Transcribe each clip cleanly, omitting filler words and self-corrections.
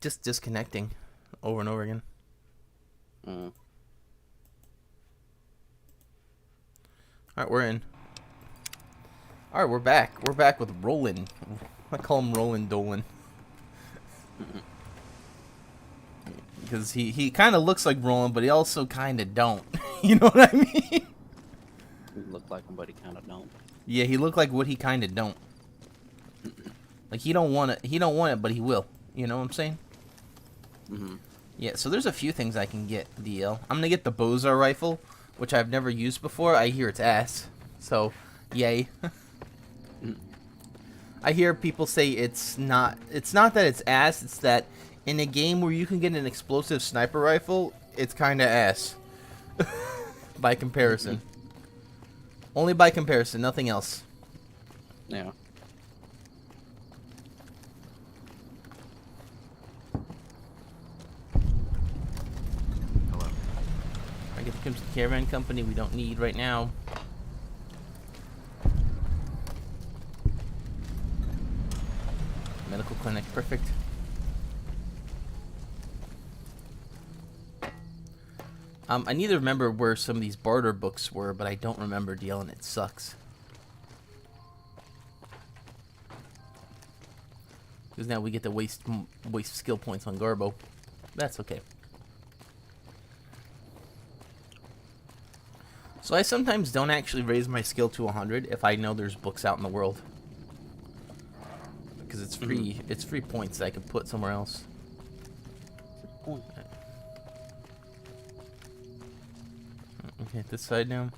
just disconnecting over and over again. Mm. Alright, we're in. Alright, we're back. We're back with Roland. I call him Roland Dolan. Because he kind of looks like Roland, but he also kind of don't. You know what I mean? He look like him, but he kind of don't. Yeah, he look like what he kind of don't. Like, he don't want it. He don't want it, but he will. You know what I'm saying? Mm-hmm. Yeah, so there's a few things I can get, DL. I'm going to get the Bozar rifle, which I've never used before. I hear it's ass. So, yay. I hear people say it's not that it's ass, it's that in a game where you can get an explosive sniper rifle, it's kind of ass. By comparison. Only by comparison, nothing else. Yeah. Hello. I get the Crimson Caravan Company we don't need right now. Medical clinic, perfect. I need to remember where some of these barter books were, but I don't remember, DL, and it sucks. Because now we get to waste skill points on Garbo. That's okay. So I sometimes don't actually raise my skill to 100 if I know there's books out in the world. Because it's free. It's free points that I could put somewhere else. Point. Okay, this side now.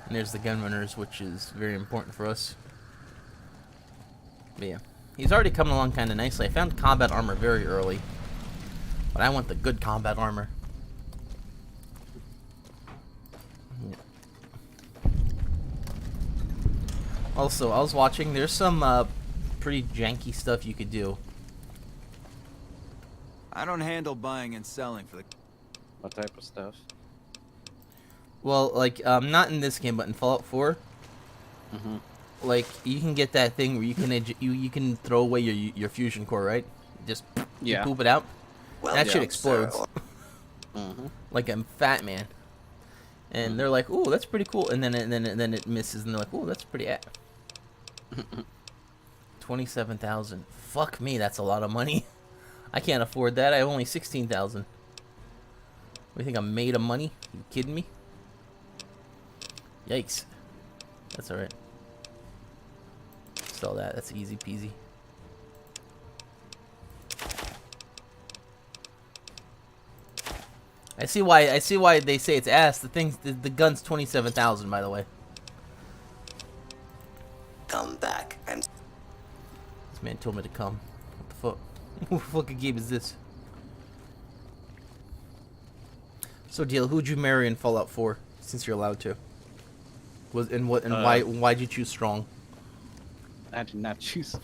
And there's the gun runners, which is very important for us. But yeah, he's already coming along kind of nicely. I found combat armor very early, but I want the good combat armor. Yeah. Also, I was watching. There's some pretty janky stuff you could do. I don't handle buying and selling for the... What type of stuff? Well, like, not in this game, but in Fallout 4. Mm-hmm. Like, you can get that thing where you can you can throw away your fusion core, right? Just Yeah. poop it out. Well, that yeah, shit explodes. Mm-hmm. Like a fat man. And they're like, "Ooh, that's pretty cool." And then it misses, and they're like, "Ooh, that's pretty at." 27,000. Fuck me, that's a lot of money. I can't afford that. I have only 16,000. What do you think, I'm made of money? You kidding me? Yikes. That's alright. Sell that. That's easy peasy. I see why they say it's ass. The gun's 27,000, by the way. Come back. This man told me to come. What the fuck? What fucking game is this? So, Deal, who'd you marry in Fallout 4? Since you're allowed to. Why'd you choose Strong? I did not choose.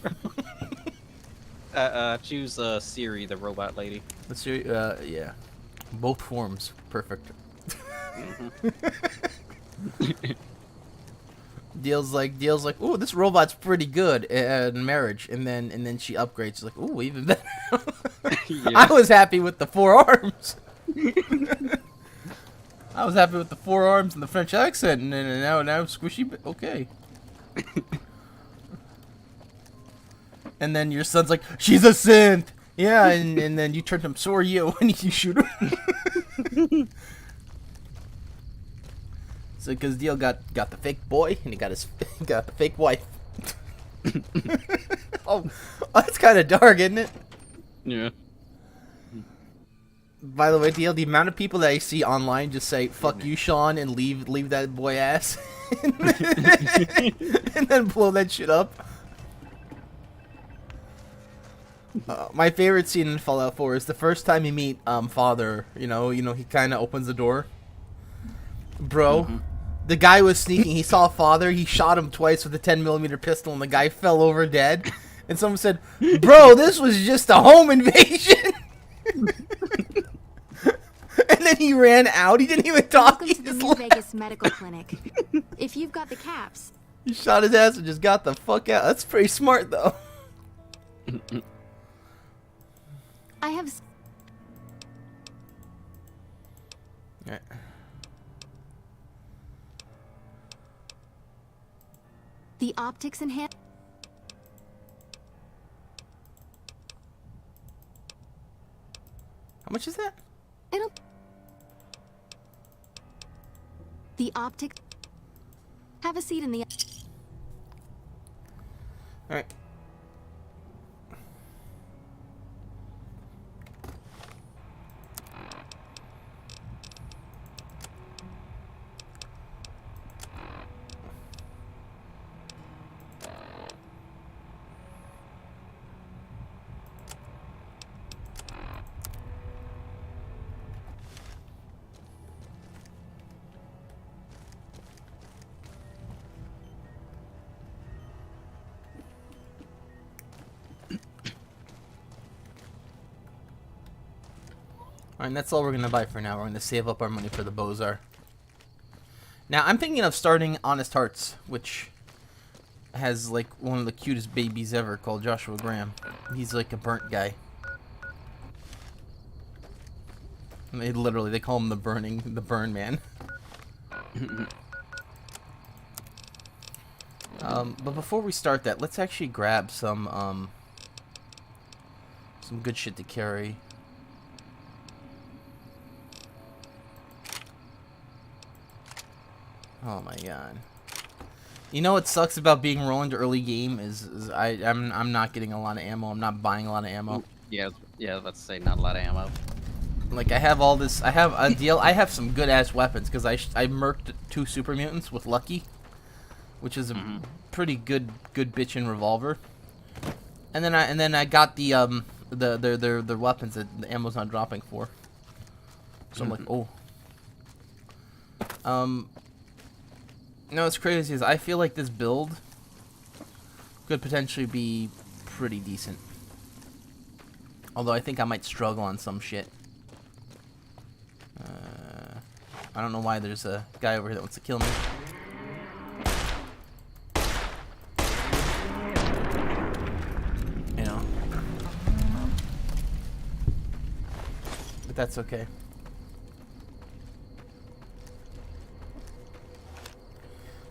Choose Siri, the robot lady. Let's see. Yeah. Both forms, perfect. Deal's like, ooh, this robot's pretty good in marriage, and then she upgrades. She's like, ooh, even better. Yeah. I was happy with the 4 arms. I was happy with the 4 arms and the French accent, and now squishy. Okay. And then your son's like, she's a synth. Yeah, and then you turn to him, so are you, and you shoot him. So, because Deal got the fake boy, and he got the fake wife. oh, that's kind of dark, isn't it? Yeah. By the way, Deal, the amount of people that I see online just say, fuck you, Sean, and leave that boy ass. And then blow that shit up. My favorite scene in Fallout 4 is the first time you meet Father. You know, he kind of opens the door. Bro, the guy was sneaking. He saw Father. He shot him twice with a 10mm pistol, and the guy fell over dead. And someone said, "Bro, this was just a home invasion." And then he ran out. He didn't even talk. Welcome He to the just New left. Vegas Medical Clinic. If you've got the caps, He shot his ass and just got the fuck out. That's pretty smart, though. I have. Alright. The optics enhance. How much is that? It'll. The optics. Have a seat in the. Alright. Alright, that's all we're going to buy for now. We're going to save up our money for the Bozar. Now, I'm thinking of starting Honest Hearts, which has, like, one of the cutest babies ever called Joshua Graham. He's, like, a burnt guy. And they call him the burn man. But before we start that, let's actually grab some good shit to carry. Oh my god. You know what sucks about being Roland early game is I'm not getting a lot of ammo. I'm not buying a lot of ammo. Yeah, let's say not a lot of ammo. Like I have all this. I have a deal. I have some good ass weapons because I murked 2 super mutants with Lucky, which is a pretty good bitchin' revolver. And then I got the weapons that the ammo's not dropping for. So I'm like, oh. You know what's crazy is I feel like this build could potentially be pretty decent. Although I think I might struggle on some shit. I don't know why there's a guy over here that wants to kill me. You know. But that's okay.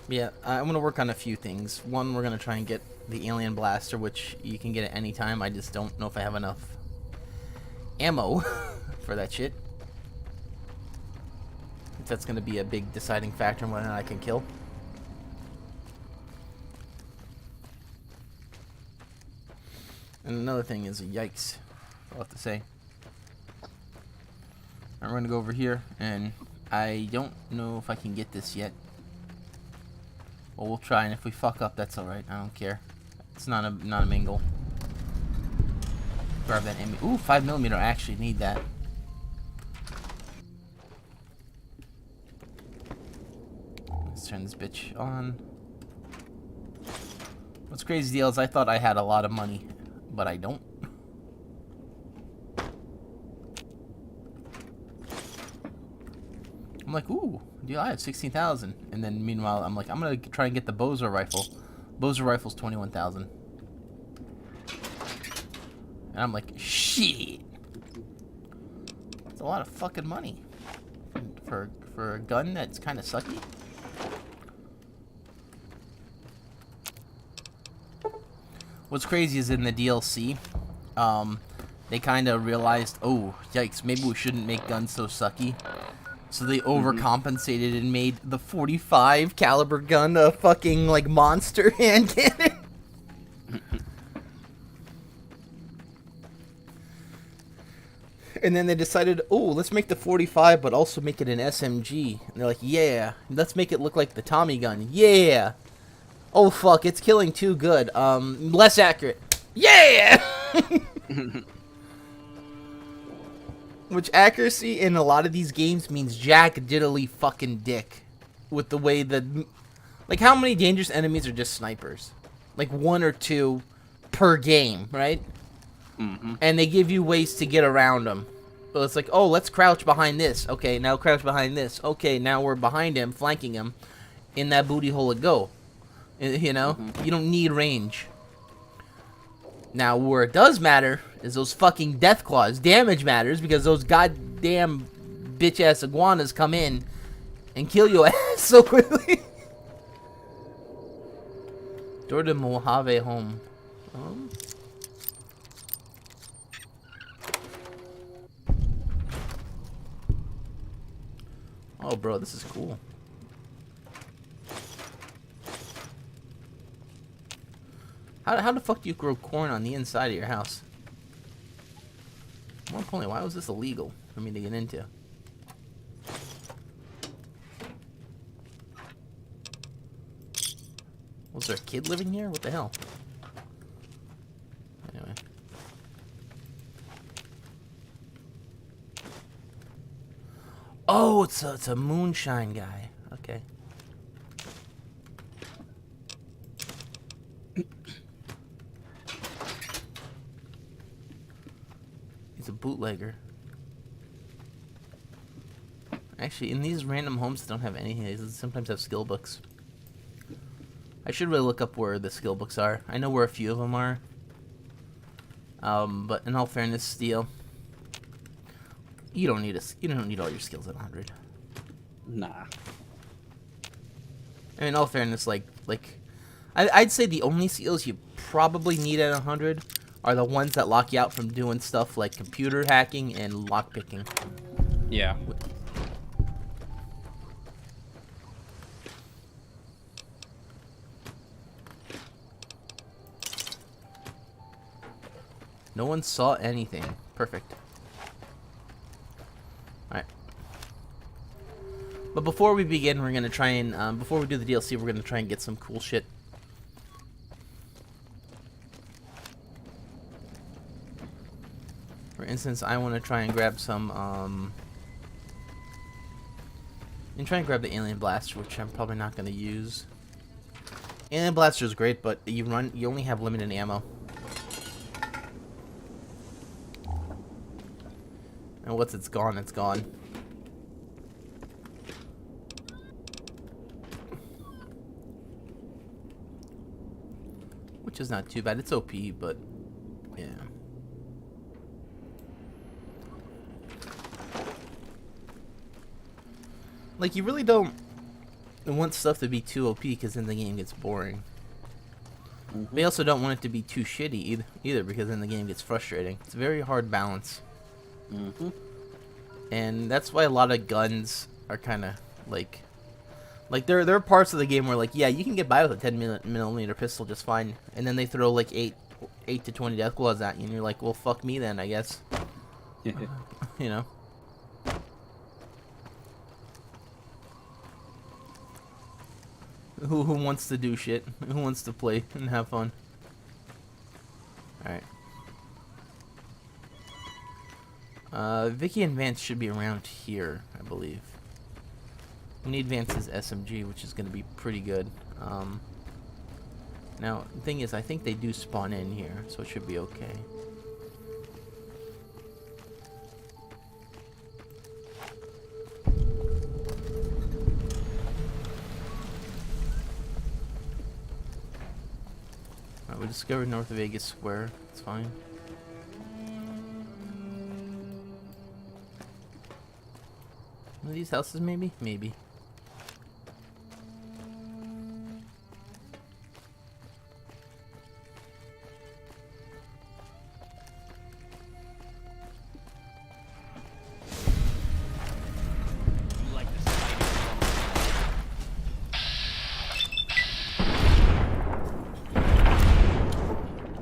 Yeah, I'm going to work on a few things. One, we're going to try and get the alien blaster, which you can get at any time. I just don't know if I have enough ammo for that shit. That's going to be a big deciding factor in whether or not I can kill. And another thing is, yikes, I'll have to say. I'm going to go over here, and I don't know if I can get this yet. Well, we'll try, and if we fuck up, that's alright. I don't care. It's not a mingle. Grab that ammo. Ooh, 5mm. I actually need that. Let's turn this bitch on. What's crazy deal is I thought I had a lot of money, but I don't. I'm like, ooh, deal, I have 16,000. And then meanwhile, I'm like, I'm gonna try and get the Bozer rifle. Bozer rifle's 21,000. And I'm like, shit. That's a lot of fucking money for a gun that's kind of sucky. What's crazy is in the DLC, they kind of realized, oh, yikes, maybe we shouldn't make guns so sucky. So they overcompensated and made the 45 caliber gun a fucking, like, monster hand cannon. And then they decided, oh, let's make the 45, but also make it an SMG. And they're like, yeah, let's make it look like the Tommy gun. Yeah. Oh, fuck, it's killing too good. Less accurate. Yeah! Which accuracy in a lot of these games means jack diddly fucking dick. With the way that... Like, how many dangerous enemies are just snipers? Like, 1 or 2 per game, right? And they give you ways to get around them. So it's like, oh, let's crouch behind this. Okay, now crouch behind this. Okay, now we're behind him, flanking him. In that booty hole it go. You know, you don't need range. Now, where it does matter is those fucking death claws. Damage matters because those goddamn bitch-ass iguanas come in and kill your ass so quickly. Door to Mojave home. Oh, bro, this is cool. How the fuck do you grow corn on the inside of your house? More importantly, why was this illegal for me to get into? Was there a kid living here? What the hell? Anyway. Oh, it's a moonshine guy. Okay. He's a bootlegger. Actually, in these random homes that don't have anything, they sometimes have skill books. I should really look up where the skill books are. I know where a few of them are. But in all fairness, Steel, you don't need all your skills at 100. Nah. I mean, in all fairness, I'd say the only skills you probably need at 100 are the ones that lock you out from doing stuff like computer hacking and lockpicking. Yeah. No one saw anything. Perfect. Alright. But before we begin, we're going to try and, before we do the DLC, we're going to try and get some cool shit. For instance, I want to try and grab some, and try and grab the Alien Blaster, which I'm probably not going to use. Alien Blaster is great, but you only have limited ammo. And once it's gone, it's gone. Which is not too bad. It's OP, but yeah. Like, you really don't want stuff to be too OP because then the game gets boring. But you also don't want it to be too shitty either because then the game gets frustrating. It's a very hard balance. And that's why a lot of guns are kind of like there are parts of the game where, like, yeah, you can get by with a 10mm pistol just fine, and then they throw like 8 to 20 death claws at you, and you're like, well, fuck me then, I guess. You know. Who wants to do shit? Who wants to play and have fun? All right. Vicky and Vance should be around here, I believe. We need Vance's SMG, which is going to be pretty good. Now, the thing is, I think they do spawn in here, so it should be okay. Alright, we discovered North Vegas Square. It's fine. One of these houses, maybe? Maybe.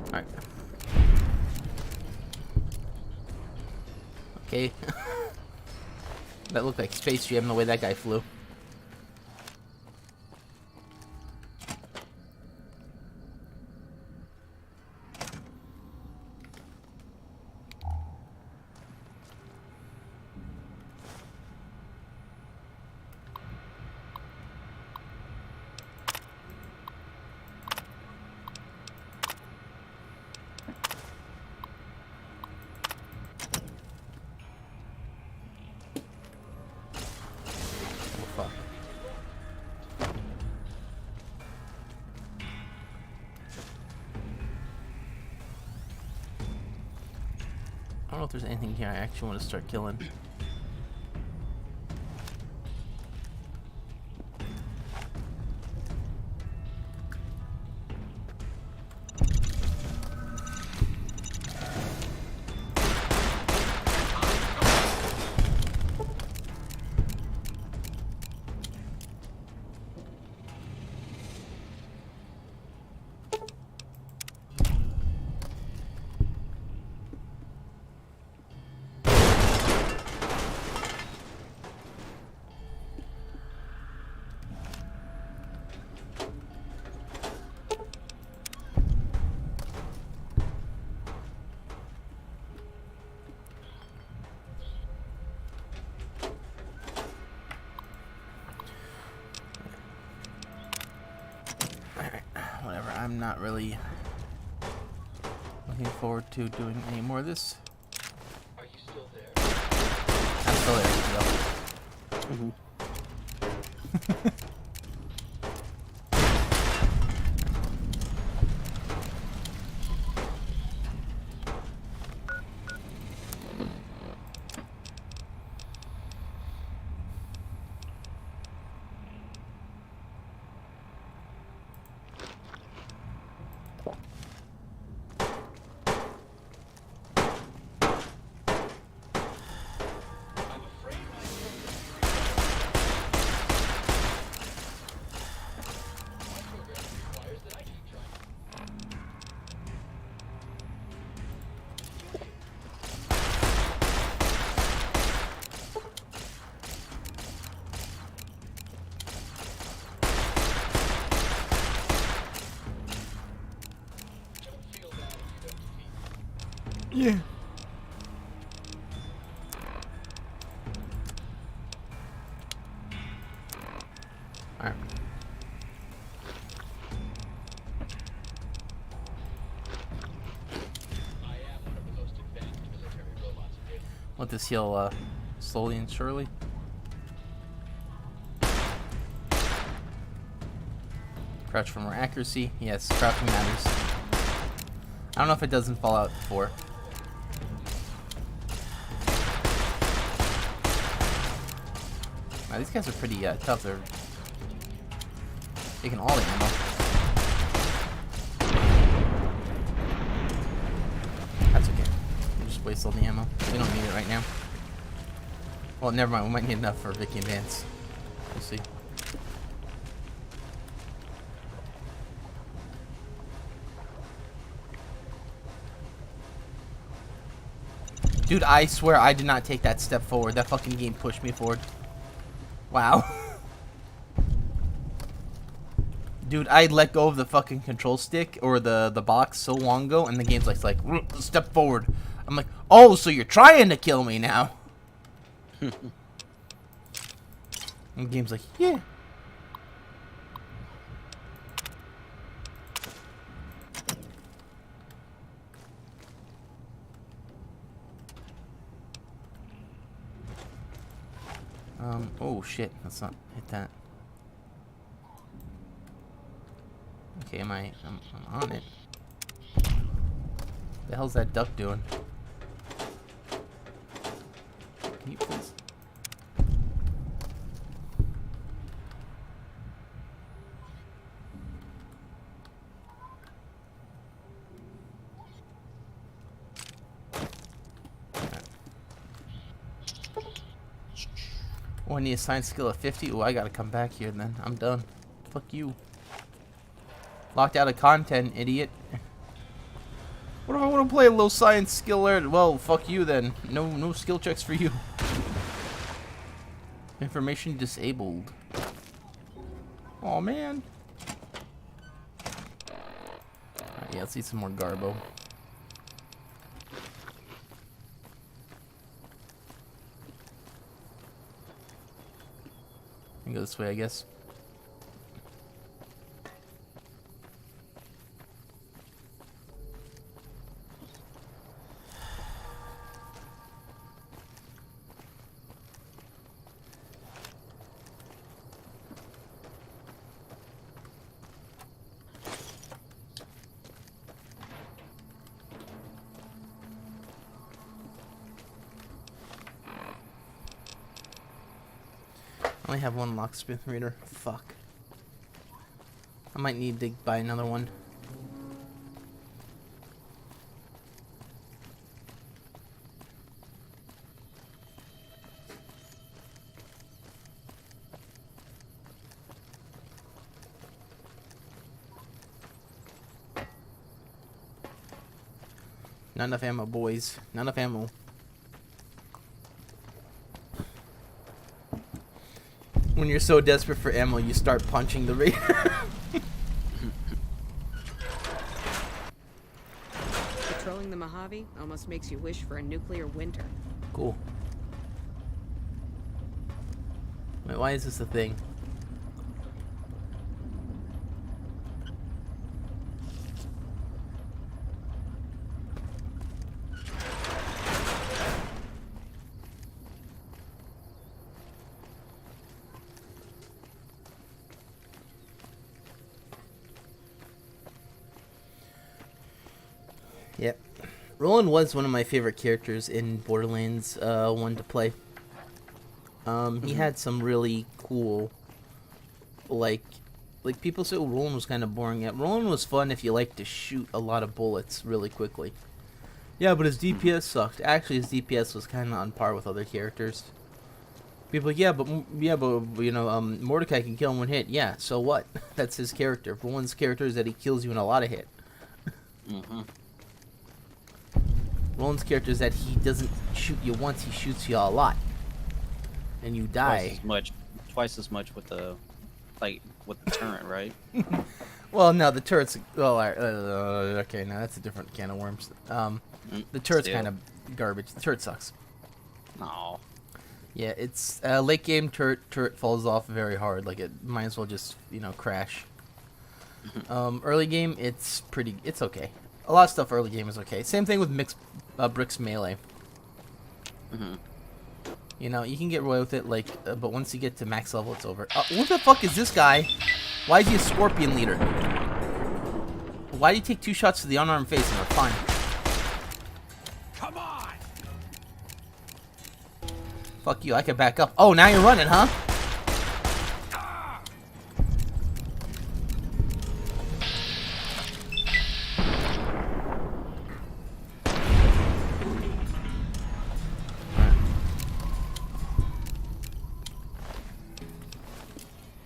Alright. Okay. That looked like Space Jam the way that guy flew. don't know if there's anything here I actually want to start killing. Whatever, I'm not really looking forward to doing any more of this. Are you still there? I'm still there. I'm afraid my program requires that I keep trying. Don't feel bad if you don't defeat me. Yeah. Alright. I am one of the most advanced military robots available. Let this heal slowly and surely. Crouch for more accuracy. Yes, crouching matters. I don't know if it does in Fallout 4. Wow, these guys are pretty tough. They're taking all the ammo. That's okay. We'll just waste all the ammo. We don't need it right now. Well, never mind. We might need enough for Vicky and Vance. We'll see. Dude, I swear I did not take that step forward. That fucking game pushed me forward. Wow. Dude, I let go of the fucking control stick or the box so long ago, and the game's like step forward. I'm like, oh, so you're trying to kill me now? And the game's like, yeah. Oh shit, let's not hit that. Okay, I'm on it. The hell's that duck doing? Can you please? Oh, I need a science skill of 50. Oh, I gotta come back here then. I'm done. Fuck you. Locked out of content, idiot. What if I want to play a low science skill there? Well, fuck you then. No skill checks for you. Information disabled. Oh man. Alright, yeah, let's eat some more Garbo. I can go this way, I guess. I only have one locksmith reader. Fuck. I might need to buy another one. Not enough ammo, boys. Not enough ammo. When you're so desperate for ammo, you start punching the raider. Patrolling the Mojave almost makes you wish for a nuclear winter. Cool. Wait, why is this a thing? Yep. Roland was one of my favorite characters in Borderlands 1 to play. He had some really cool, like people say Roland was kind of boring. Yeah, Roland was fun if you liked to shoot a lot of bullets really quickly. Yeah, but his DPS sucked. Actually, his DPS was kind of on par with other characters. People, yeah, but you know, Mordecai can kill in one hit. Yeah, so what? That's his character. Roland's character is that he kills you in a lot of hit. Roland's character is that he doesn't shoot you once; he shoots you a lot, and you die. Twice as much with the, with the turret, right? Well, no, the turret's. Well, okay, now that's a different can of worms. The turret's kind of garbage. The turret sucks. No. Yeah, it's late game turret falls off very hard. Like it might as well just crash. Early game, it's okay. A lot of stuff early game is okay. Same thing with mixed bricks melee. You know, you can get away with it, but once you get to max level, it's over. What the fuck is this guy? Why is he a scorpion leader? Why do you take 2 shots to the unarmed face and we're fine? Come on! Fuck you, I can back up. Oh, now you're running, huh?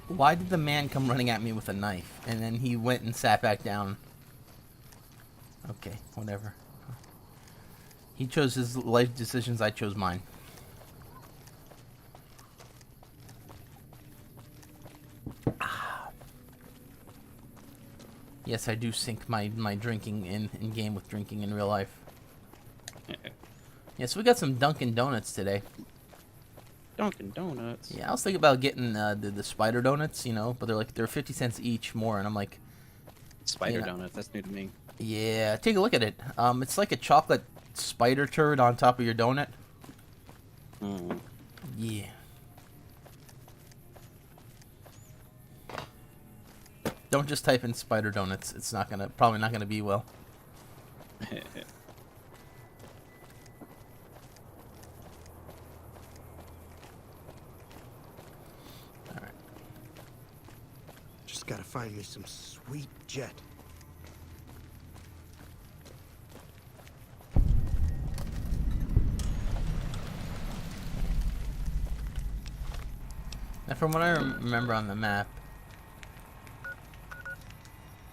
Why did the man come running at me with a knife? And then he went and sat back down. Okay, whatever. He chose his life decisions, I chose mine. Yes, I do sync my drinking in game with drinking in real life. Yeah, so we got some Dunkin' Donuts today. Dunkin' Donuts. Yeah, I was thinking about getting the spider donuts, but they're 50 cents each more, and I'm like, Spider donuts. That's new to me. yeah, take a look at it. It's like a chocolate spider turd on top of your donut. Yeah. Don't just type in spider donuts. It's probably not gonna be well. Alright. Just gotta find me some sweet jet. Now, from what I remember on the map,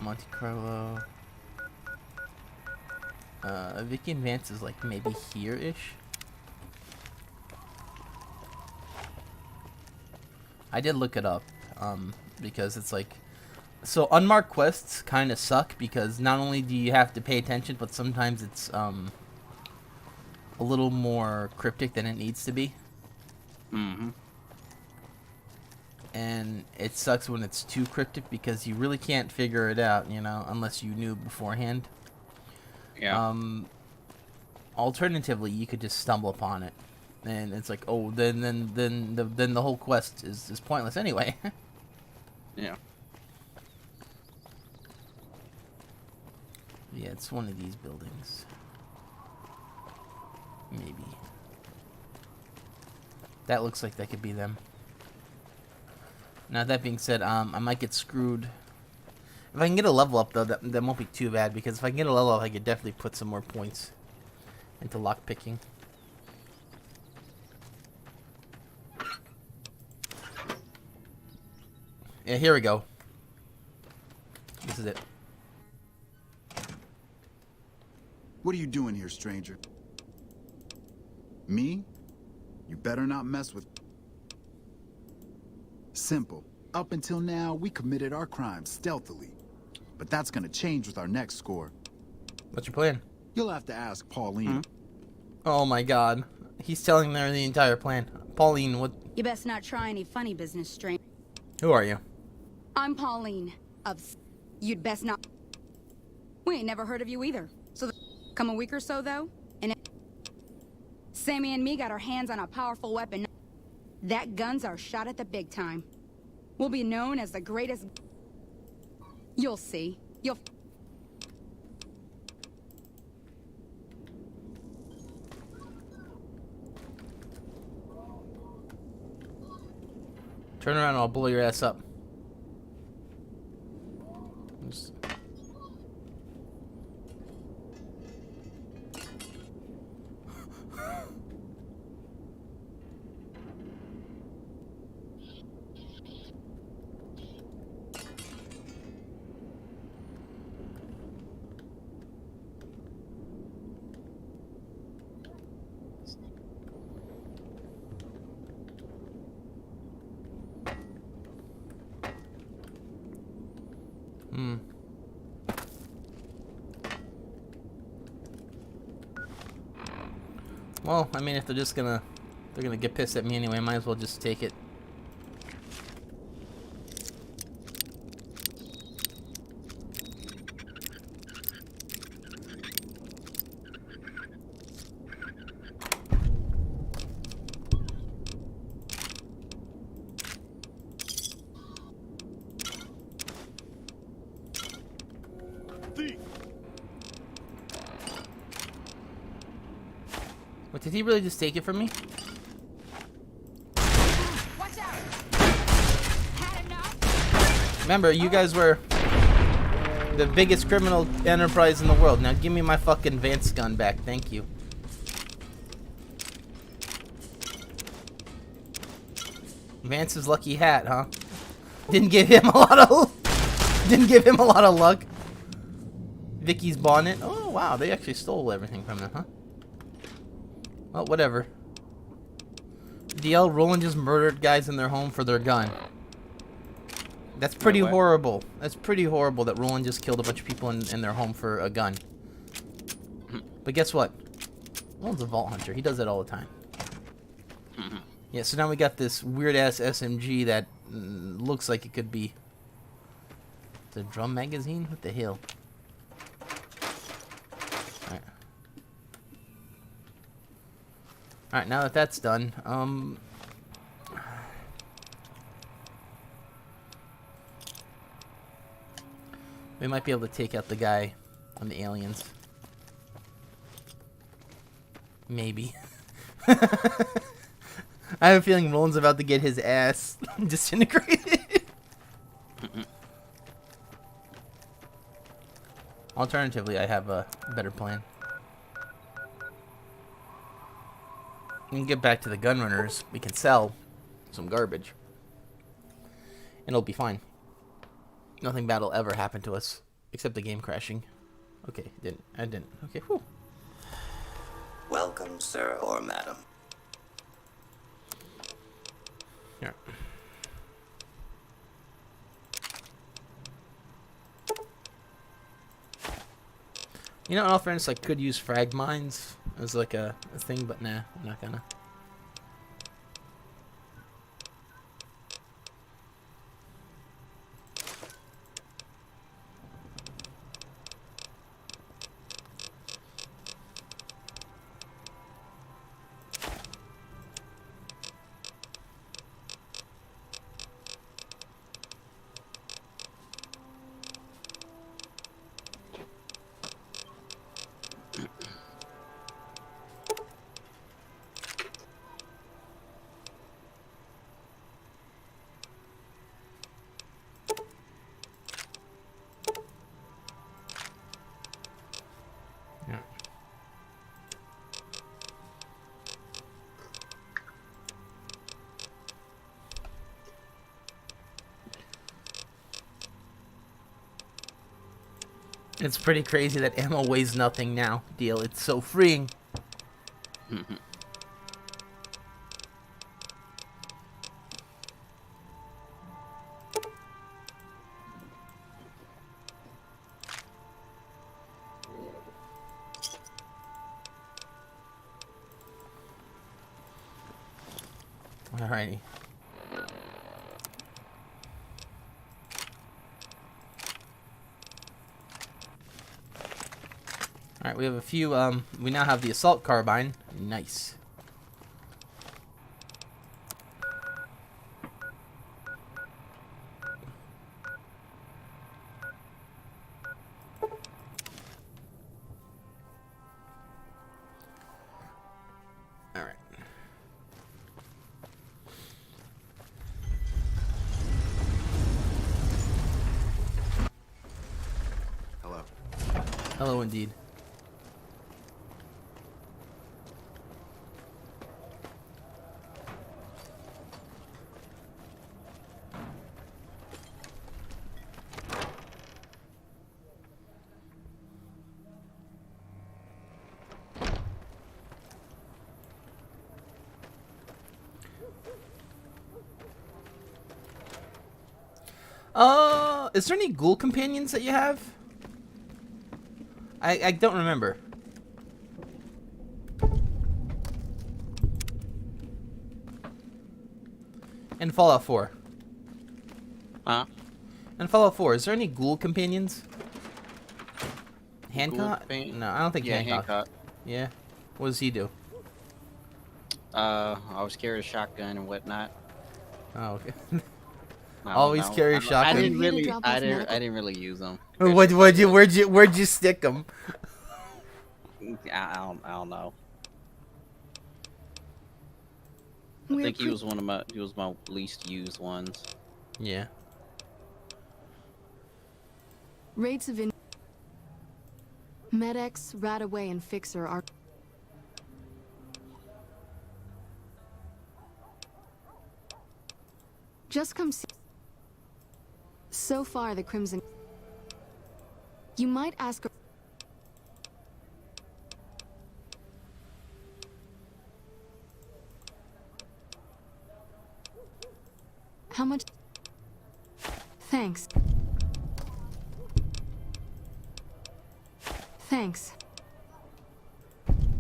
Monte Carlo, Vicky Advance is like maybe here-ish. I did look it up, because it's like, so unmarked quests kind of suck because not only do you have to pay attention, but sometimes it's a little more cryptic than it needs to be. And it sucks when it's too cryptic because you really can't figure it out, unless you knew beforehand. Yeah. Alternatively, you could just stumble upon it, and it's like, oh, then the whole quest is pointless anyway. Yeah. Yeah, it's one of these buildings. Maybe. That looks like that could be them. Now that being said, I might get screwed. If I can get a level up though, that won't be too bad, because if I can get a level up, I could definitely put some more points into lockpicking. Yeah, here we go. This is it. What are you doing here, stranger? Me? You better not mess with... Simple. Up until now, we committed our crimes stealthily. But that's gonna change with our next score. What's your plan? You'll have to ask Pauline. Oh my god. He's telling her the entire plan. Pauline, what? You best not try any funny business, stranger. Who are you? I'm Pauline of... You'd best not... We ain't never heard of you either. So come a week or so, though, and Sammy and me got our hands on a powerful weapon. That gun's our shot at the big time. We'll be known as the greatest... You'll see. You'll... Turn around and I'll blow your ass up. Just... Well, I mean, if they're gonna get pissed at me anyway, might as well just take it. What, did he really just take it from me? Watch out! Had enough? Remember, you guys were the biggest criminal enterprise in the world. Now give me my fucking Vance gun back. Thank you. Vance's lucky hat, huh? Didn't give him a lot of luck. Vicky's bonnet. Oh wow, they actually stole everything from him, huh? Well, whatever. DL, Roland just murdered guys in their home for their gun. That's pretty horrible. That's pretty horrible that Roland just killed a bunch of people in their home for a gun. But guess what? Roland's a vault hunter. He does that all the time. Yeah, so now we got this weird-ass SMG that looks like it could be... It's a drum magazine? What the hell? Alright. Alright, now that that's done, we might be able to take out the guy on the aliens. Maybe. I have a feeling Roland's about to get his ass disintegrated. Alternatively, I have a better plan. We can get back to the gun runners. We can sell some garbage. And it'll be fine. Nothing bad will ever happen to us. Except the game crashing. Okay, I didn't. Okay, whew. Welcome, sir or madam. Here. You know, in all fairness, I could use frag mines as like a thing, but nah, I'm not gonna. It's pretty crazy that ammo weighs nothing now. Deal. It's so freeing. Alrighty. Alright, we have a few, we now have the assault carbine. Nice. Alright. Hello. Hello, indeed. Is there any ghoul companions that you have? I don't remember. In Fallout 4. Huh? In Fallout 4, is there any ghoul companions? Hancock? companion? No, I don't think Yeah, Hancock. Hancock. Yeah. What does he do? I was carrying a shotgun and whatnot. Oh, okay. I don't Always know. carry a I shotgun. didn't really, drop I off didn't, medical- I didn't really use them. Where'd you stick them? I don't know. I We're think he was my least used ones. Yeah. Rates of Med-X, Radaway, and Fixer are... Just come see... So far, the Crimson... You might ask her... How much... Thanks. Thanks.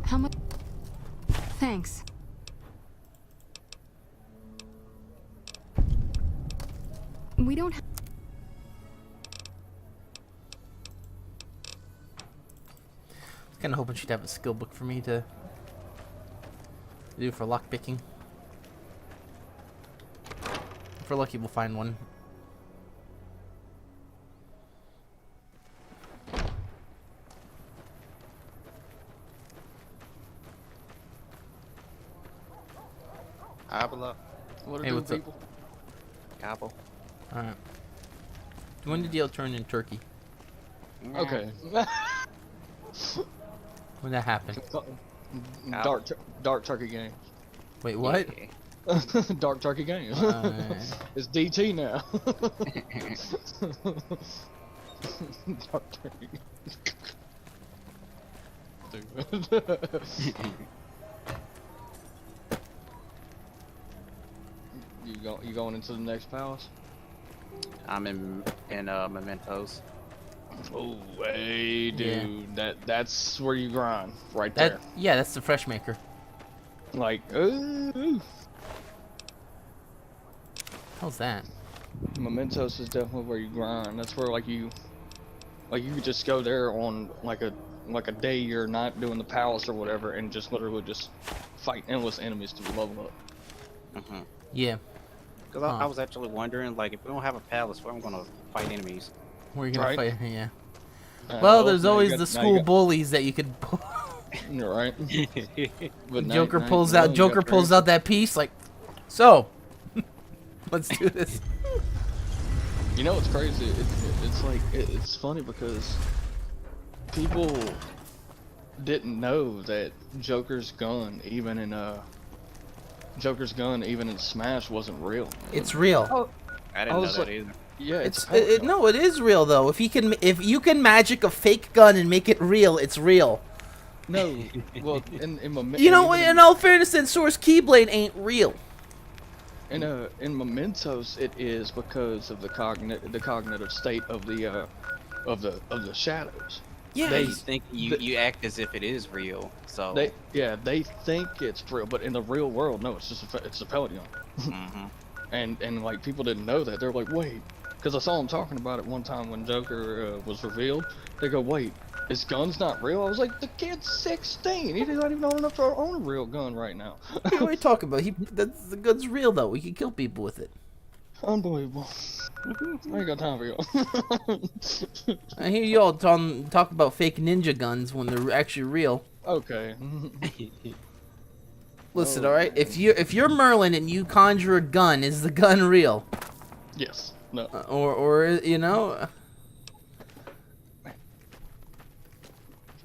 How much... Thanks. We don't have... I was kind of hoping she'd have a skill book for me to do for lockpicking. If we're lucky, we'll find one. Apple. What Hey, do what's up? people? Apple. Alright. When did Deal turn in Turkey? Okay. When that happened? Dark Turkey game. Wait, what? Dark Turkey game. It's DT now. Dark Turkey. Stupid. You going into the next palace? I'm in Mementos. Oh, hey, dude, that's where you grind, right That there. yeah, that's the fresh maker. Like, ooh. How's that? Mementos is definitely where you grind. That's where you could just go there on like a day you're not doing the palace or whatever, and just literally just fight endless enemies to level up. Yeah. Because I was actually wondering, like, if we don't have a palace, where am I gonna fight enemies? Where are you gonna Right. fight? Yeah. Well, there's now you always got- the now school you got- bullies that you could. You're right. But Joker now pulls you out. got Joker pulls out that piece like, so. Let's do this. You know what's crazy? It's like it's funny because people didn't know that Joker's gun even in Smash wasn't real. It's real. I didn't know was that like- either. Yeah, no, it is real though. If you can magic a fake gun and make it real, it's real. No, well, in You know, in all fairness, then Source Keyblade ain't real. in Mementos, it is because of the cognitive state of the shadows. Yeah, They think you act as if it is real. So they think it's real, but in the real world, no, it's just it's a Pelion. and like people didn't know that. They're like, wait, because I saw them talking about it one time when Joker was revealed. They go, wait, his gun's not real? I was like, the kid's 16. He's not even old enough to own a real gun right now. What are you talking about? The gun's real though. We can kill people with it. Unbelievable. I ain't got time for y'all. I hear you all talk about fake ninja guns when they're actually real. Okay. Listen, all right. If you're Merlin and you conjure a gun, is the gun real? Yes. No. Or you know,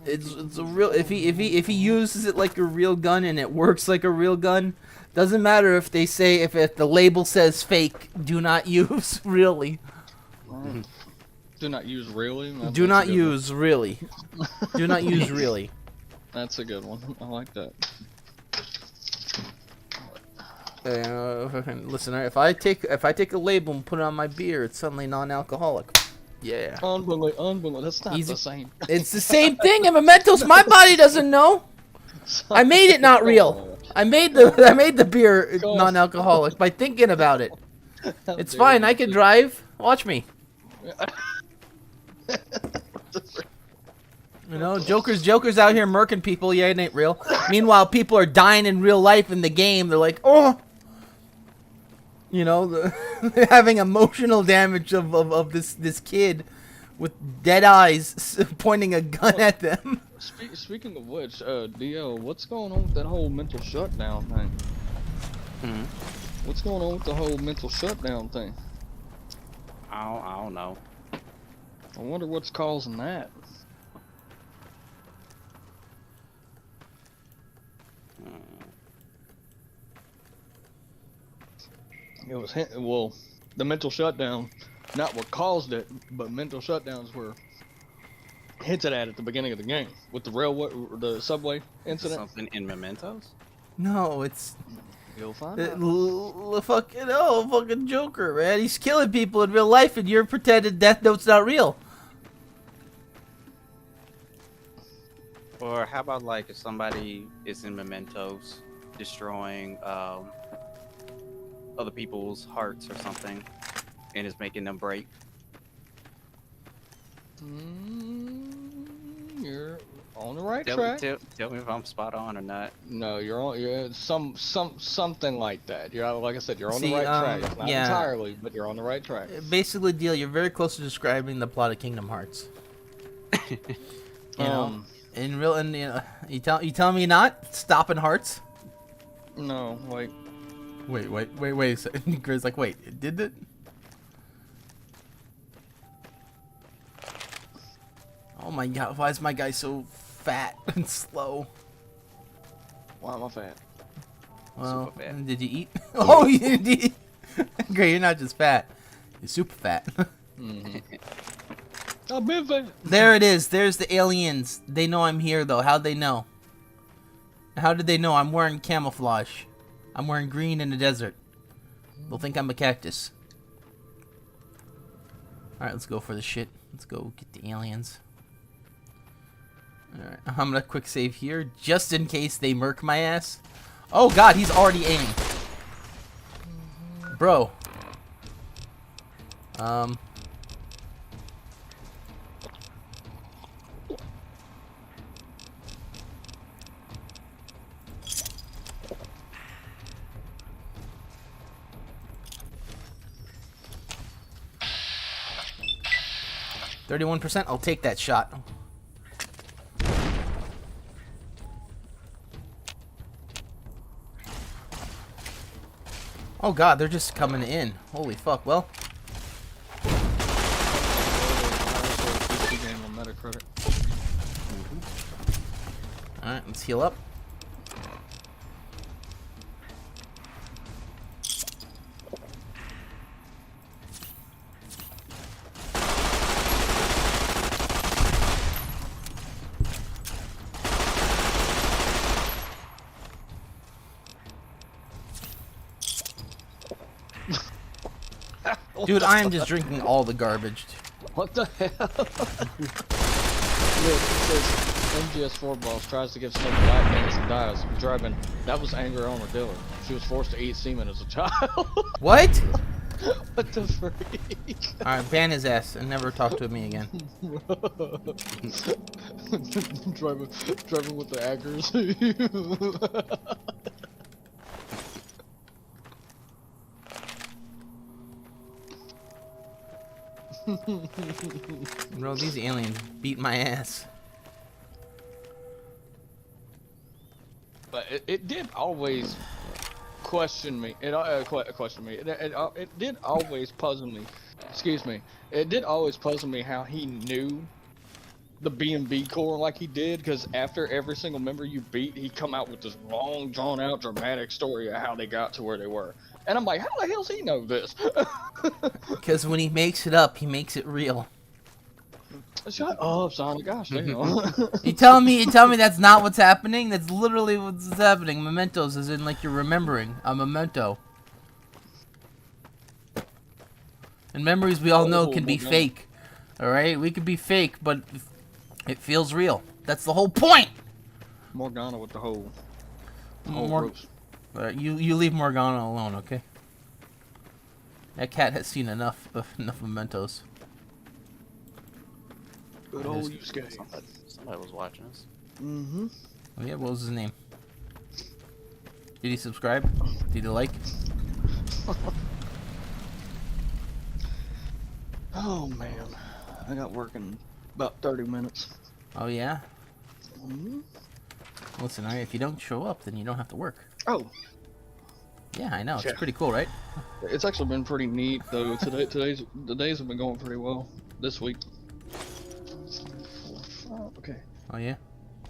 it's a real. If he uses it like a real gun and it works like a real gun, doesn't matter if they say if the label says fake. Do not use really. Do not use really. Do not use really. Do not use really. That's a good one. I like that. Listen, if I take a label and put it on my beer, it's suddenly non-alcoholic. Yeah. Unbelievable. That's not the same. It's the same thing in Mementos. My body doesn't know. I made it not real. I made the beer non-alcoholic by thinking about it. It's fine. I can drive. Watch me. You know, Joker's out here murking people. Yeah, it ain't real. Meanwhile, people are dying in real life in the game. They're like, oh. You know, they're having emotional damage of this kid with dead eyes pointing a gun at them. Speaking of which, DL, what's going on with that whole mental shutdown thing? What's going on with the whole mental shutdown thing? I don't know. I wonder what's causing that. It was the mental shutdown, not what caused it, but mental shutdowns were hinted at the beginning of the game with the subway incident. Something in Mementos? No, it's you'll find out. Fucking Joker, man. He's killing people in real life, and you're pretending Death Note's not real. Or how about like if somebody is in Mementos destroying other people's hearts or something and is making them break? You're on the right track. Tell me if I'm spot on or not. No, you're something like that. You're like I said, you're on the right track. Not entirely, but you're on the right track. Basically, deal. You're very close to describing the plot of Kingdom Hearts. You know, you tell me not stopping hearts. No, like. Wait a second. Grizz like, wait, it did it? Oh my god, why is my guy so fat and slow? Why am I fat? Well, super fat. Did you eat? Oh, you did. Great, you're not just fat. You're super fat. I've been fat. There it is. There's the aliens. They know I'm here, though. How'd they know? How did they know? I'm wearing camouflage. I'm wearing green in the desert. They'll think I'm a cactus. Alright, let's go for the shit. Let's go get the aliens. Alright, I'm gonna quick save here, just in case they murk my ass. Oh god, he's already aiming. Bro. 31%, I'll take that shot. Oh god, they're just coming in. Holy fuck, well. Alright, let's heal up. Dude, I am just drinking all the garbage. What the hell? Look, it says MGS4 boss tries to give Snow black hands and dies. Driving. That was Angry Armadillo. She was forced to eat semen as a child. What? What the freak? Alright, ban his ass and never talk to me again. driving with the accuracy. Bro, these aliens beat my ass. But it did always question me. It did always puzzle me. Excuse me. It did always puzzle me how he knew the B&B core like he did, because after every single member you beat, he'd come out with this long, drawn-out, dramatic story of how they got to where they were. And I'm like, how the hell does he know this? Because when he makes it up, he makes it real. Shut up, Sonic. Gosh damn. You telling me that's not what's happening? That's literally what's happening. Mementos is in like you're remembering a memento. And memories we all know can be fake. Alright? We could be fake, but it feels real. That's the whole point! Morgana with the whole gross. You leave Morgana alone, okay? That cat has seen enough mementos. Good old Yusuke. Somebody was watching us. Mm-hmm. Oh yeah, what was his name? Did he subscribe? Did he like? Oh man, I got work in about 30 minutes. Oh yeah? Mm-hmm. Listen, if you don't show up, then you don't have to work. Oh. Yeah, I know. It's Yeah. pretty cool, right? It's actually been pretty neat though. The days have been going pretty well this week. Okay. Oh yeah?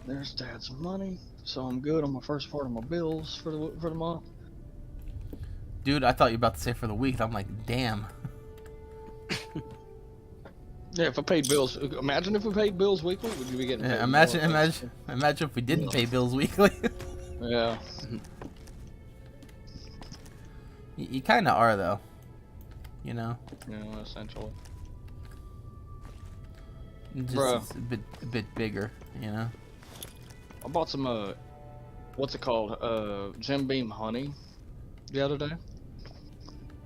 There's Dad's money, so I'm good on my first part of my bills for the month. Dude, I thought you were about to say for the week. I'm like, damn. Yeah, if I paid bills, imagine if we paid bills weekly, would you be getting paid? Yeah, imagine if we didn't pay bills weekly. Yeah. You kind of are though. You know. Yeah, essentially. Just Bruh. it's a bit bigger, you know. I bought some what's it called? Jim Beam honey the other day.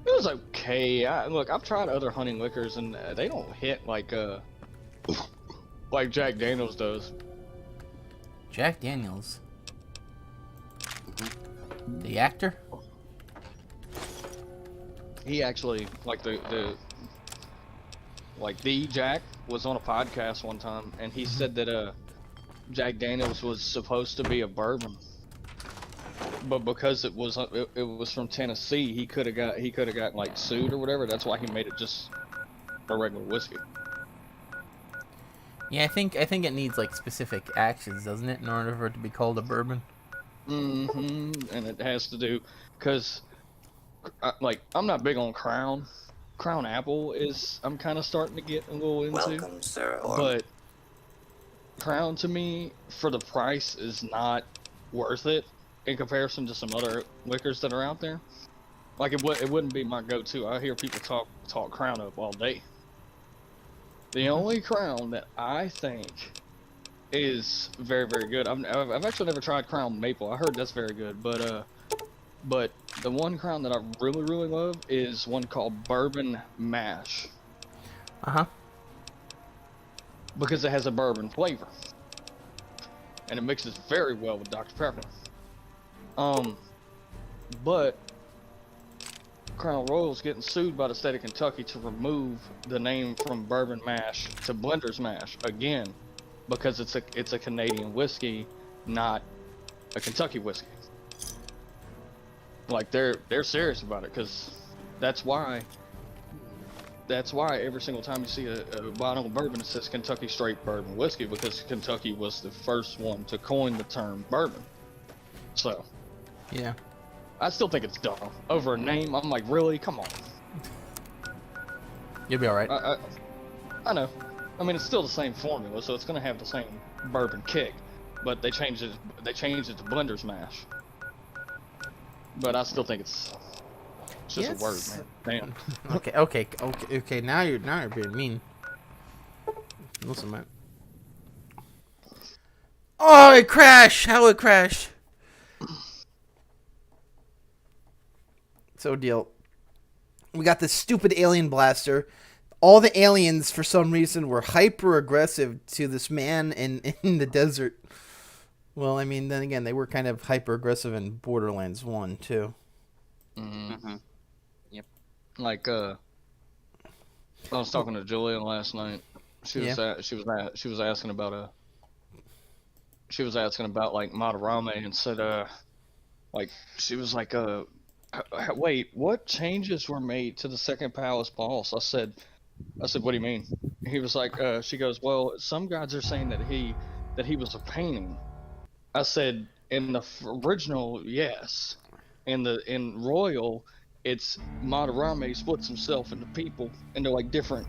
It was okay. Look, I've tried other honey liquors and they don't hit like like Jack Daniels does. Jack Daniels. The actor? He actually like the Jack was on a podcast one time and he said that Jack Daniels was supposed to be a bourbon, but because it was from Tennessee, he could have got like sued or whatever. That's why he made it just a regular whiskey. Yeah, I think it needs like specific actions, doesn't it, in order for it to be called a bourbon? Mm-hmm. And it has to do because I'm not big on Crown. Crown Apple is I'm kind of starting to get a little into. Welcome, Sir But Crown to me, for the price, is not worth it in comparison to some other liquors that are out there. Like it wouldn't be my go-to. I hear people talk Crown up all day. The only Crown that I think is very, very good. I've actually never tried Crown Maple. I heard that's very good, but the one Crown that I really, really love is one called Bourbon Mash. Uh-huh. Because it has a bourbon flavor. And it mixes very well with Dr. Pepper. But Crown Royal's getting sued by the state of Kentucky to remove the name from Bourbon Mash to Blender's Mash again, because it's a Canadian whiskey, not a Kentucky whiskey. Like they're serious about it, because that's why every single time you see a bottle of bourbon, it says Kentucky Straight Bourbon Whiskey, because Kentucky was the first one to coin the term bourbon. So, Yeah. I still think it's dumb. Over a name, I'm like, really? Come on. You'll be alright. I know. I mean, it's still the same formula, so it's gonna have the same bourbon kick, but they changed it to Blender's Mash. But I still think it's It's just a word, man. Damn. Okay. Now you're being mean. Listen, man. Oh, it crashed! How it crashed? So deal. We got this stupid alien blaster. All the aliens, for some reason, were hyper aggressive to this man in the desert. Well, I mean, then again, they were kind of hyper aggressive in Borderlands 1 too. Mm-hmm. Yep. Like I was talking to Julian last night. She was asking about like Madarame and said like she was like wait, what changes were made to the second palace boss? I said, what do you mean? He was like, she goes, well, some guys are saying that he was a painting. I said, in the original, yes. In Royal, it's Madarame splits himself into like different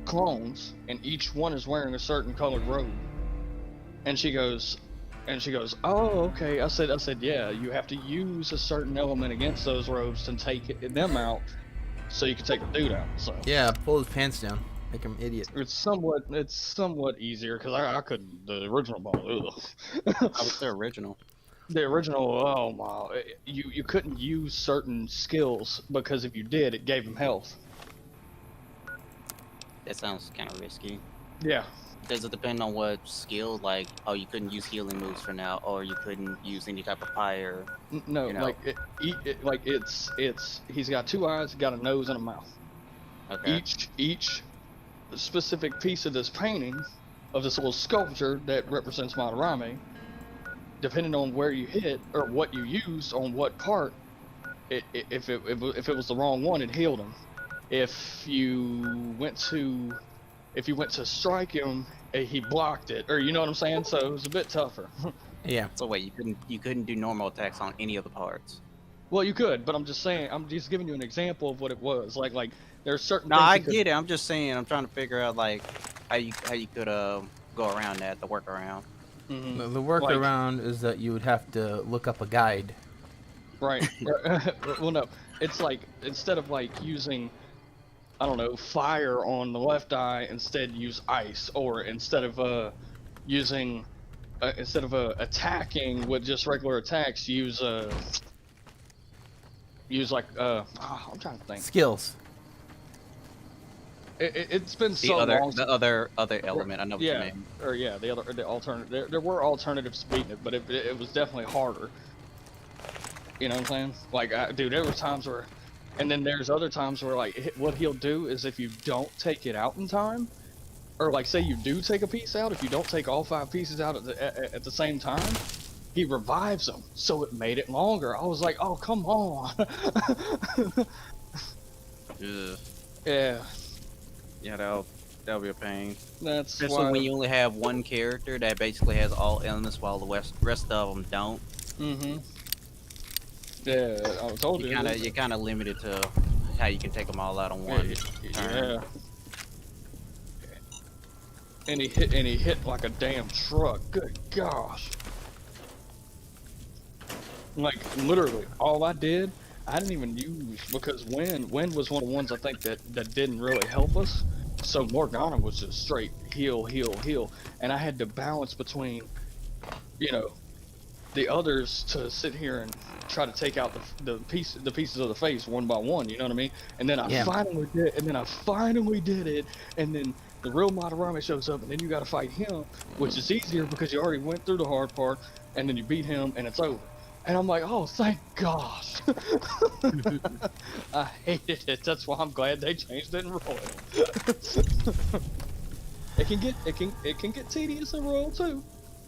clones, and each one is wearing a certain colored robe. And she goes, oh, okay. I said, yeah, you have to use a certain element against those robes to take them out, so you can take the dude out. So Yeah, pull his pants down, make him idiot. it's somewhat easier because I couldn't the original ball. I was the original. The original, oh my, you couldn't use certain skills because if you did, it gave him health. That sounds kind of risky. Yeah. Does it depend on what skill? Like, oh, you couldn't use healing moves for now, or you couldn't use any type of fire. No, you know? like it's he's got 2 eyes, got a nose, and a mouth. Okay. Each specific piece of this painting, of this little sculpture that represents Madarame, depending on where you hit or what you used on what part, if it was the wrong one, it healed him. If you went to strike him, he blocked it, or you know what I'm saying. So it was a bit tougher. Yeah. So wait, you couldn't do normal attacks on any of the parts. Well, you could, but I'm just saying, I'm just giving you an example of what it was. Like there's certain. No, things I get it. I'm just saying. I'm trying to figure out like how you could go around that, the workaround. Mm-hmm. The workaround is that you would have to look up a guide. Right. Well, no, it's like instead of like using, I don't know, fire on the left eye, instead use ice, or instead of attacking with just regular attacks, use like I'm trying to think. Skills. It's been so long. The other element. I know what you mean. Or yeah, the alternative. There were alternatives to beating it, but it was definitely harder. You know what I'm saying? Like, dude, there were times where, and then there's other times where like what he'll do is if you don't take it out in time, or like say you do take a piece out, if you don't take all 5 pieces out at the same time, he revives them. So it made it longer. I was like, oh come on. Yeah. Yeah, that'll be a pain. That's Especially why. when you only have one character that basically has all elements, while the rest of them don't. Mm-hmm. Yeah, I told you. You're kind of limited to how you can take them all out on one turn. Yeah. And he hit like a damn truck. Good gosh. Like literally, all I didn't even use, because wind was one of the ones I think that didn't really help us. So Morgana was just straight heal, and I had to balance between, you know, the others to sit here and try to take out the pieces of the face one by one. You know what I mean? And then I finally did it, and then the real Madarame shows up, and then you got to fight him, which is easier because you already went through the hard part, and then you beat him, and it's over. And I'm like, oh, thank gosh. I hated it. That's why I'm glad they changed it in Royal. It can get tedious in Royal too.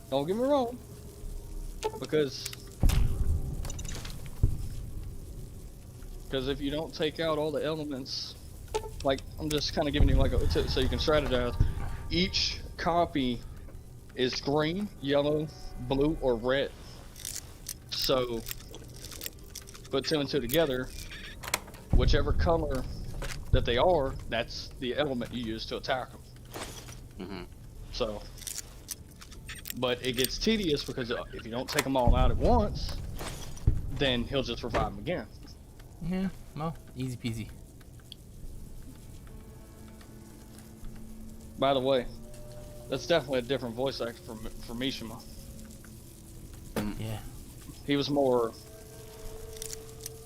Don't get me wrong. Because if you don't take out all the elements, like I'm just kind of giving you like so you can strategize. Each copy is green, yellow, blue, or red. So put 2 and 2 together, whichever color that they are, that's the element you use to attack them. Mm-hmm. So, but it gets tedious because if you don't take them all out at once, then he'll just revive them again. Yeah, well, easy peasy. By the way, that's definitely a different voice actor for Mishima. Yeah. He was more.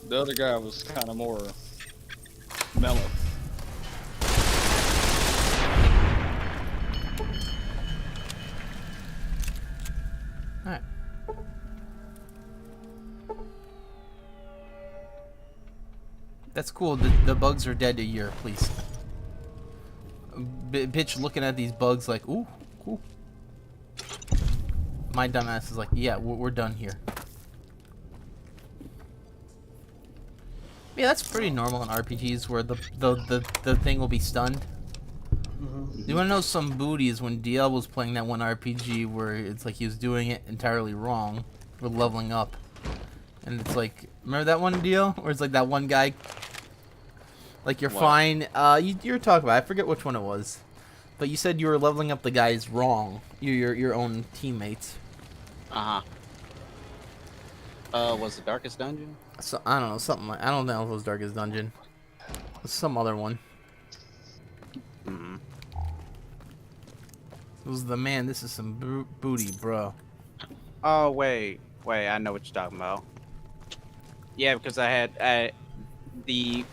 The other guy was kind of more mellow. Alright. That's cool. The bugs are dead a year, please. Bitch looking at these bugs like, ooh, cool. My dumbass is like, yeah, we're done here. Yeah, that's pretty normal in RPGs where the thing will be stunned. You wanna know some booties when DL was playing that one RPG where it's like he was doing it entirely wrong with leveling up. And it's like, remember that one DL? Where it's like that one guy, like you're fine. You were talking about, I forget which one it was. But you said you were leveling up the guys wrong. Your own teammates. Was the Darkest Dungeon? So I don't know, something like, I don't know if it was Darkest Dungeon. It was some other one. It was the man, this is some booty, bro. Oh wait, I know what you're talking about. Yeah, because I had the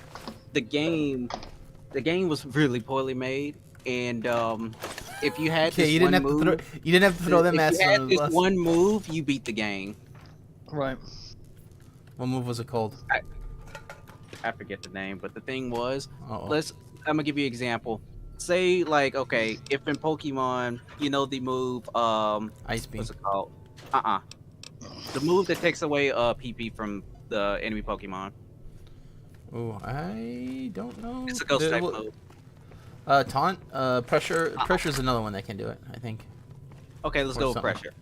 game was really poorly made, and if you had this you didn't have to throw them asses if you under had the this bus. one move, you beat the game. Right. What move was it called? I forget the name, but the thing was, Uh-oh. I'm gonna give you an example. Say like, okay, if in Pokemon, you know the move, Ice Beam. what's it called? The move that takes away PP from the enemy Pokemon. Oh, I don't know. It's a ghost type move. Taunt, pressure's another one that can do it, I think. Okay, let's Or go with something. pressure.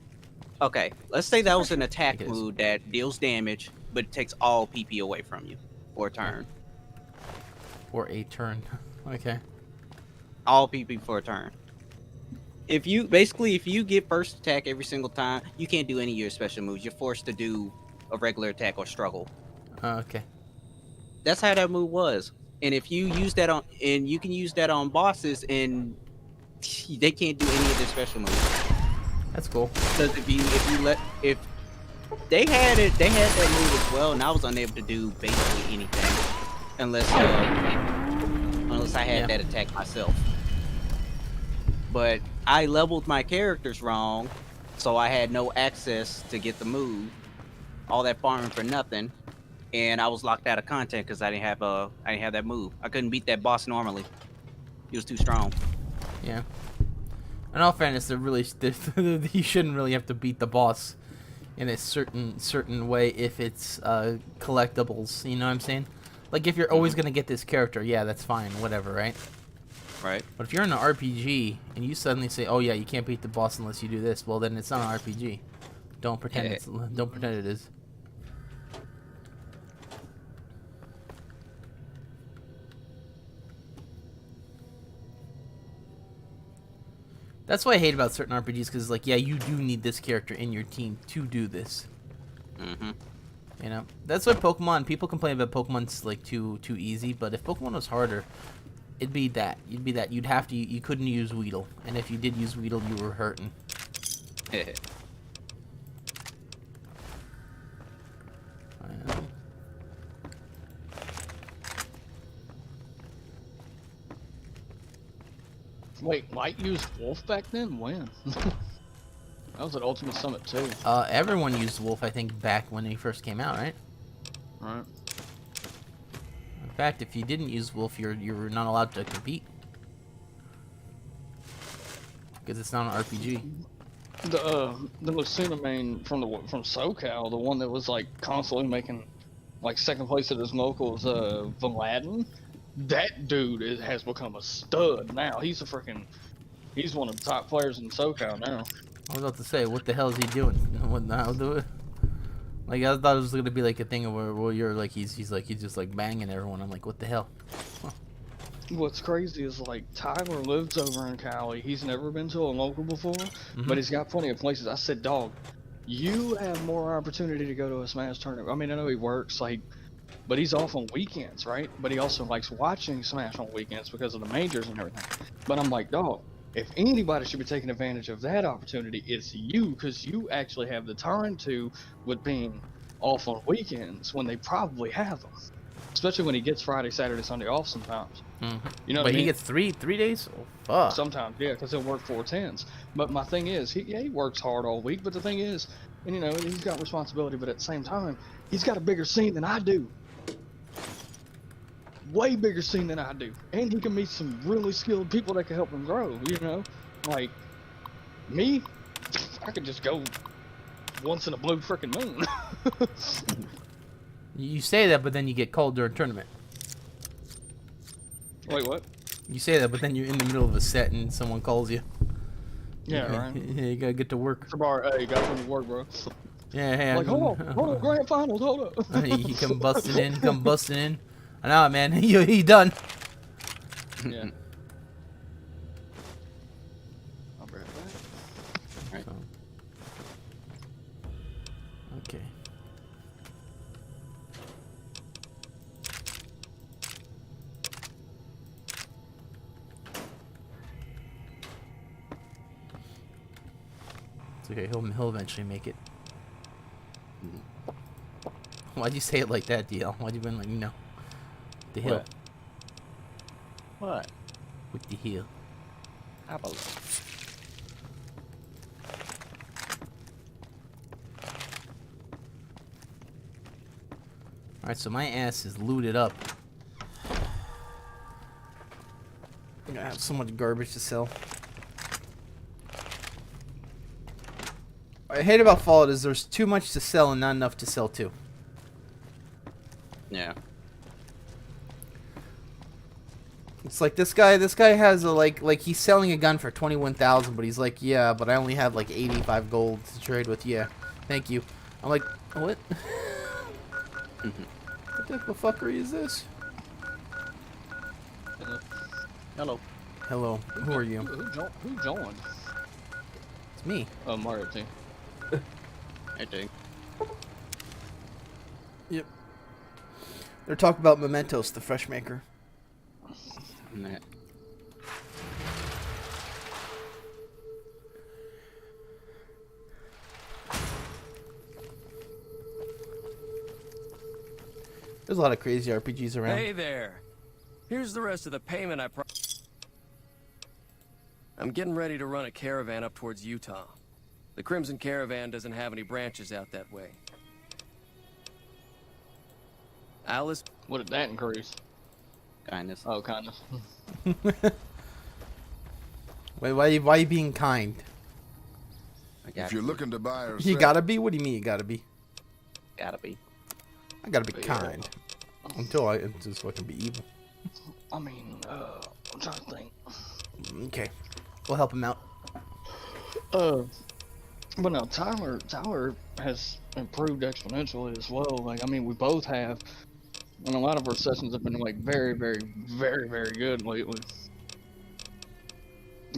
Okay, let's say that was an attack It is. move that deals damage, but takes all PP away from you for a turn. Or a turn. Okay. All PP for a turn. If you get first attack every single time, you can't do any of your special moves. You're forced to do a regular attack or struggle. Okay. That's how that move was. And if you use that on, and you can use that on bosses, and they can't do any of their special moves. That's cool. Because if they had that move as well, and I was unable to do basically anything unless I had that attack myself. But I leveled my characters wrong, so I had no access to get the move. All that farming for nothing, and I was locked out of content because I didn't have that move. I couldn't beat that boss normally. He was too strong. Yeah. In all fairness, you shouldn't really have to beat the boss in a certain way if it's collectibles. You know what I'm saying? Like if you're always gonna get this character, yeah, that's fine, whatever, right? Right. But if you're in an RPG and you suddenly say, "Oh yeah, you can't beat the boss unless you do this," well then it's not an RPG. Don't pretend it is. That's what I hate about certain RPGs, because like, yeah, you do need this character in your team to do this. You know, that's why Pokemon. People complain about Pokemon's like too easy, but if Pokemon was harder, it'd be that. You'd have to. You couldn't use Weedle, and if you did use Weedle, you were hurting. Wait, Light used Wolf back then? When? That was at Ultimate Summit too. Everyone used Wolf, I think, back when he first came out, right? Right. In fact, if you didn't use Wolf, you're not allowed to compete because it's not an RPG. The Lucina main from SoCal, the one that was like constantly making like second place at his locals, Vladen. That dude has become a stud now. He's one of the top players in SoCal now. I was about to say, what the hell is he doing? What the hell do it? Like, I thought it was gonna be like a thing where you're like he's just like banging everyone. I'm like, what the hell? Huh. What's crazy is like Tyler lives over in Cali. He's never been to a local before, but he's got plenty of places. I said, dog, you have more opportunity to go to a Smash tournament. I mean, I know he works like but he's off on weekends, right? But he also likes watching Smash on weekends because of the majors and everything. But I'm like, dog, if anybody should be taking advantage of that opportunity, it's you, because you actually have the time to, with being off on weekends when they probably have them. Especially when he gets Friday, Saturday, Sunday off sometimes. You know what I mean? He gets three days? Oh, fuck. Sometimes, yeah, because he'll work 4 10s. But my thing is, he works hard all week, but the thing is, and you know, he's got responsibility, but at the same time, he's got a bigger scene than I do. Way bigger scene than I do. And he can meet some really skilled people that can help him grow, you know? Like, me, I could just go once in a blue freaking moon. You say that, but then you get called during a tournament. Wait, what? You say that, but then you're in the middle of a set and someone calls you. Yeah, right. Yeah, you gotta get to work. Hey, you gotta put to work, bro. Yeah, hey. Like, hold on, grand finals, hold up. He come busting in. I know, man. He done. Yeah. I'll be right back. Right. Okay. It's okay. He'll eventually make it. Why'd you say it like that, DL? Why'd you been like, no? The hill. What? With the hill. How about Alright, so my ass is looted up. I have so much garbage to sell. What I hate about Fallout is there's too much to sell and not enough to sell to. Yeah. It's like this guy has a like he's selling a gun for 21,000, but he's like, yeah, but I only have like 85 gold to trade with. Yeah, thank you. I'm like, what? What the fuckery is this? Hello. Hello. Who are you? Who joined? It's me. Oh, Mario team. I think. Yep. They're talking about Mementos, the fresh maker. Nah. There's a lot of crazy RPGs around. Hey there. Here's the rest of the payment I'm getting ready to run a caravan up towards Utah. The Crimson Caravan doesn't have any branches out that way. Alice? What did that increase? Kindness. Oh, kindness. Wait, why are you being kind? If you're looking to buy or You sell, gotta be? What do you mean you gotta be? Gotta be. I gotta be kind. Until I just fucking be evil. I mean, I'm trying to think. Okay. We'll help him out. But no, Tyler has improved exponentially as well. Like, I mean, we both have, and a lot of our sessions have been like very, very, very, very good lately.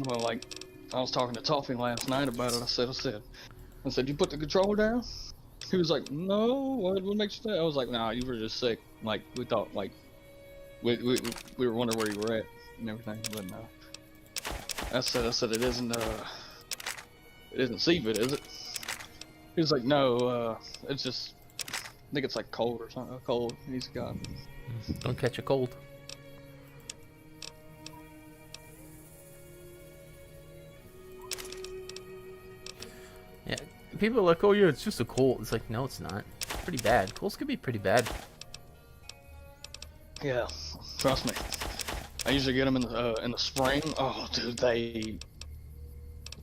Well, like, I was talking to Toffee last night about it. I said, you put the controller down? He was like, no, what makes you think? I was like, nah, you were just sick. Like, we thought, like, we were wondering where you were at and everything, but no. I said, it isn't CVID, is it? He was like, no, it's just, I think it's like cold or something, cold. He's gone. Don't catch a cold. Yeah, people are like, oh yeah, it's just a cold. It's like, no, it's not. It's pretty bad. Colds could be pretty bad. Yeah, trust me. I usually get them in the spring. Oh, dude,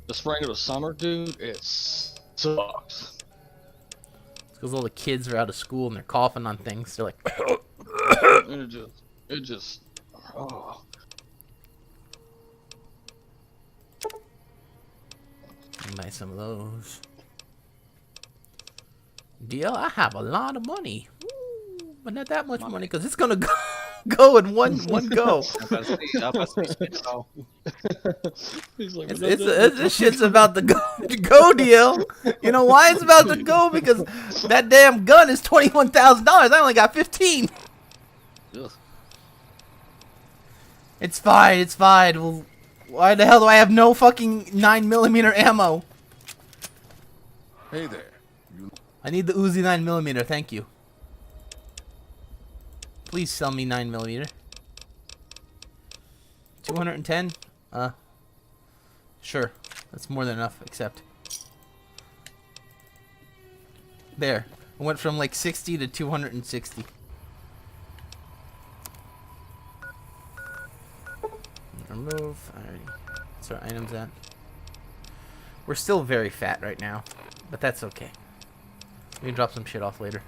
the spring or the summer, dude, it sucks. It's because all the kids are out of school and they're coughing on things. They're like, it just, oh. Buy some of those. DL, I have a lot of money. Ooh, but not that much money because it's gonna go. go in one go. He's like, This shit's about to go, DL. You know why it's about to go? Because that damn gun is $21,000. I only got 15. Ugh. It's fine. It's fine. Well, why the hell do I have no fucking 9mm ammo? Hey there. I need the Uzi 9mm. Thank you. Please sell me 9mm. 210? Sure. That's more than enough, except. There. I went from like 60 to 260. Remove. Alrighty. That's our items at. We're still very fat right now, but that's okay. We can drop some shit off later.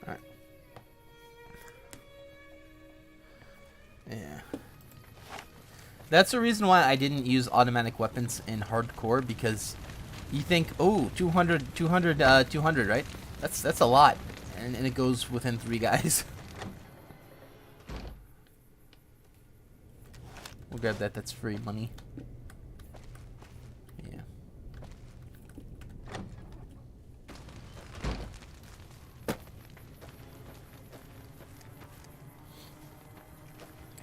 Alright. Yeah. That's the reason why I didn't use automatic weapons in hardcore, because you think, oh, 200, right? That's a lot. And it goes within 3 guys. We'll grab that. That's free money. Yeah.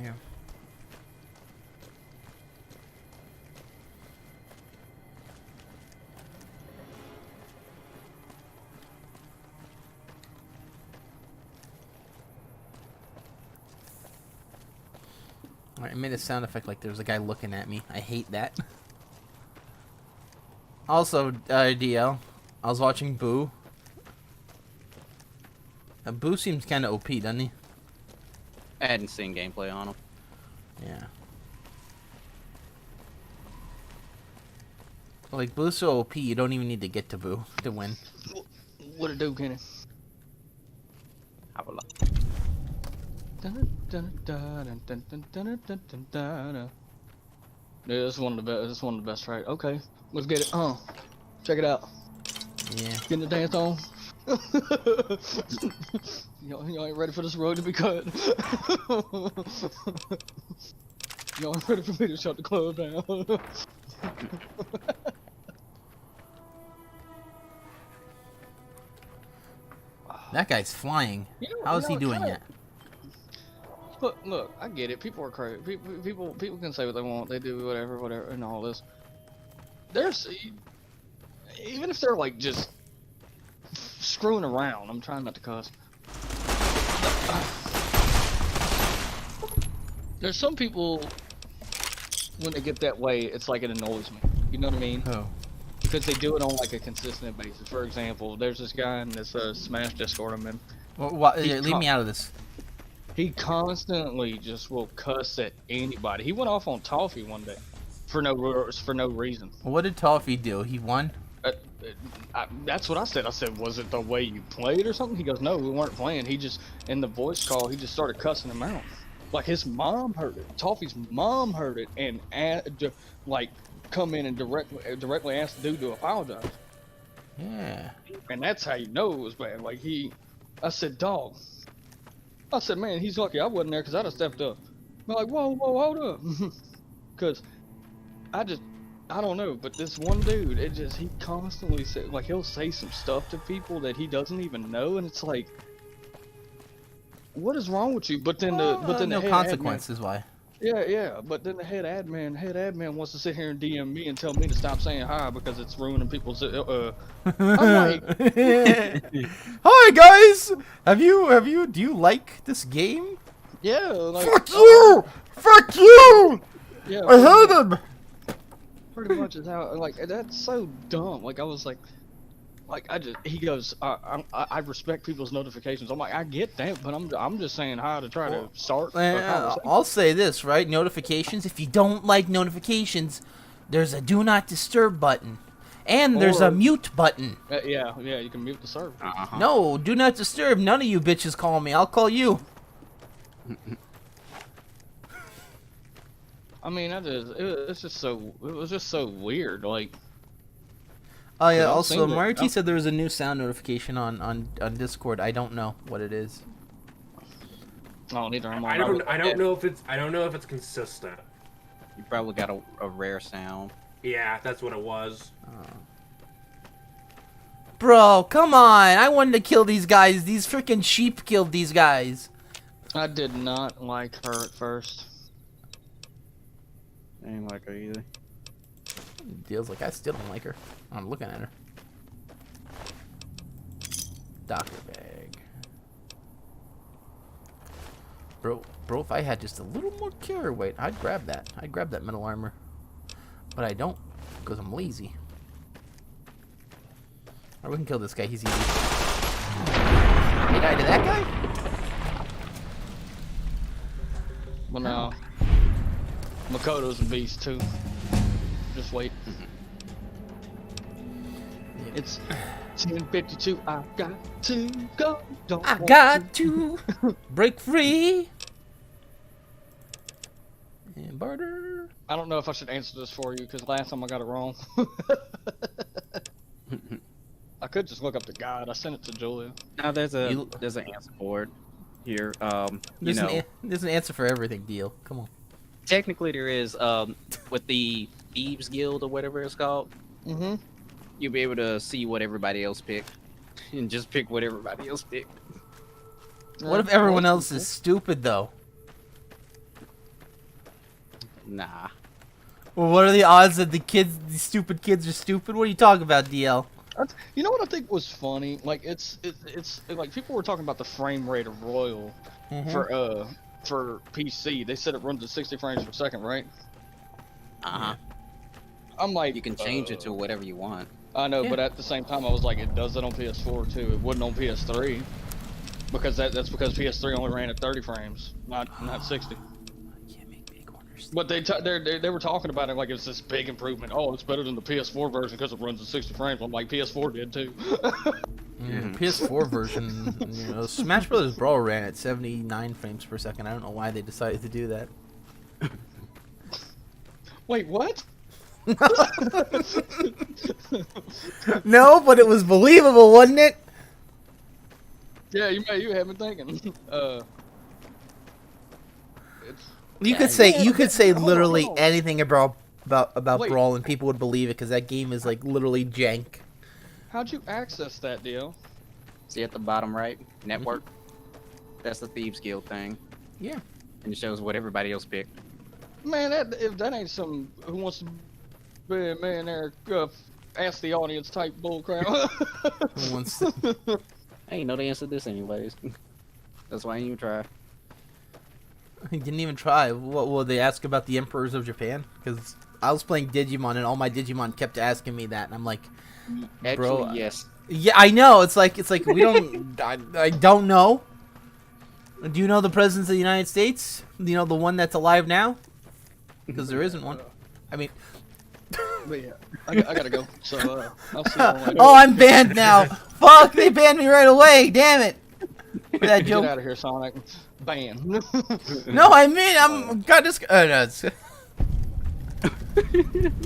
Yeah. Alright, I made a sound effect like there was a guy looking at me. I hate that. Also, DL, I was watching Boo. Boo seems kind of OP, doesn't he? I hadn't seen gameplay on him. Yeah. Like, Boo's so OP, you don't even need to get to Boo to win. what it do, Kenny? Have a look. Yeah, this is one of the best. This is one of the best, right? Okay, let's get it. Check it out. Yeah. Getting the dance on. Y'all ain't ready for this road to be cut. Y'all ain't ready for me to shut the club down. That guy's flying. How is he doing that? Look, I get it. People are crazy. People can say what they want. They do whatever, and all this. There's even if they're like just screwing around. I'm trying not to cuss. There's some people when they get that way, it's like it annoys me. You know what I mean? Oh. Because they do it on like a consistent basis. For example, there's this guy in this Smash Discord I'm in. Well, leave me out of this. He constantly just will cuss at anybody. He went off on Toffee one day for no reason. What did Toffee do? He won? That's what I said. I said, was it the way you played or something? He goes, no, we weren't playing. He just, in the voice call, he just started cussing him out. Like his mom heard it. Toffee's mom heard it and like come in and directly asked the dude to apologize. Yeah. And that's how you know it was bad. Like I said, dog. I said, man, he's lucky I wasn't there because I'd have stepped up. I'm like, whoa, hold up. Because I don't know, but this one dude, he constantly said, like, he'll say some stuff to people that he doesn't even know, and it's like, what is wrong with you? But then no the consequences. Why? Yeah, but then the head admin wants to sit here and DM me and tell me to stop saying hi because it's ruining people's. I'm like, hi guys, do you like this game? Yeah. Like, Fuck you! Yeah. I hate him. Pretty much is how, like, that's so dumb. Like, I was like he goes, I respect people's notifications. I'm like, I get that, but I'm just saying hi to try to start. I'll say this, right? Notifications. If you don't like notifications, there's a do not disturb button, and there's a mute button. Yeah, you can mute the server. No, do not disturb. None of you bitches call me. I'll call you. I mean, it's just so, it was just so weird. Like, Oh yeah. I've Also, seen it. Marty said there was a new sound notification on Discord. I don't know what it is. oh, neither am I don't know if it's consistent. You probably got a rare sound. Yeah, that's what it was. Bro, come on! I wanted to kill these guys. These freaking sheep killed these guys. I did not like her at first. I ain't like her either. Deal's like I still don't like her. I'm looking at her. Doctor bag. Bro, if I had just a little more carrier weight, I'd grab that. I'd grab that metal armor. But I don't, because I'm lazy. Or we can kill this guy, he's easy. Hey, die to that guy? Well, no. Makoto's a beast, too. Just wait. It's 10:52. I got to go. I got to break free. And barter. I don't know if I should answer this for you because last time I got it wrong. I could just look up the guide. I sent it to Julia. Now there's an answer board here. There's an answer for everything, Deal. Come on. Technically there is with the Thieves Guild or whatever it's called. Mm-hmm. You'll be able to see what everybody else picked and just pick what everybody else picked. What if everyone else is stupid though? Nah. Well, what are the odds that the stupid kids are stupid? What are you talking about, DL? You know what I think was funny? Like it's like people were talking about the frame rate of Royal for PC. They said it runs at 60 frames per second, right? Uh-huh. I'm like, you can change it to whatever you want. I know, but at the same time, I was like, it does it on PS4 too. It wouldn't on PS3 because that's because PS3 only ran at 30 frames, not 60. But they were talking about it like it's this big improvement. Oh, it's better than the PS4 version because it runs at 60 frames. I'm like, PS4 did too. PS4 version, you know, Smash Bros. Brawl ran at 79 frames per second. I don't know why they decided to do that. Wait, what? No, but it was believable, wasn't it? Yeah, you had me thinking. You could say literally anything about Brawl and people would believe it because that game is like literally jank. How'd you access that deal? See at the bottom right, network. That's the Thieves Guild thing. Yeah. And it shows what everybody else picked. Man, if that ain't some Who Wants to Be a Millionaire, ask the audience type bullcrap. Who wants to... I ain't know they answered this anyways. That's why I didn't even try. He didn't even try. What will they ask about the emperors of Japan? Because I was playing Digimon and all my Digimon kept asking me that, and I'm like, bro, actually, yes. Yeah, I know. It's like we don't. I don't know. Do you know the president of the United States? Do you know the one that's alive now? Because there isn't one. I mean. But yeah, I gotta go. So I'll see you all later. Oh, I'm banned now. Fuck! They banned me right away. Damn it. That joke. Get out of here, Sonic. Ban. No, I mean I'm got this. No, it's...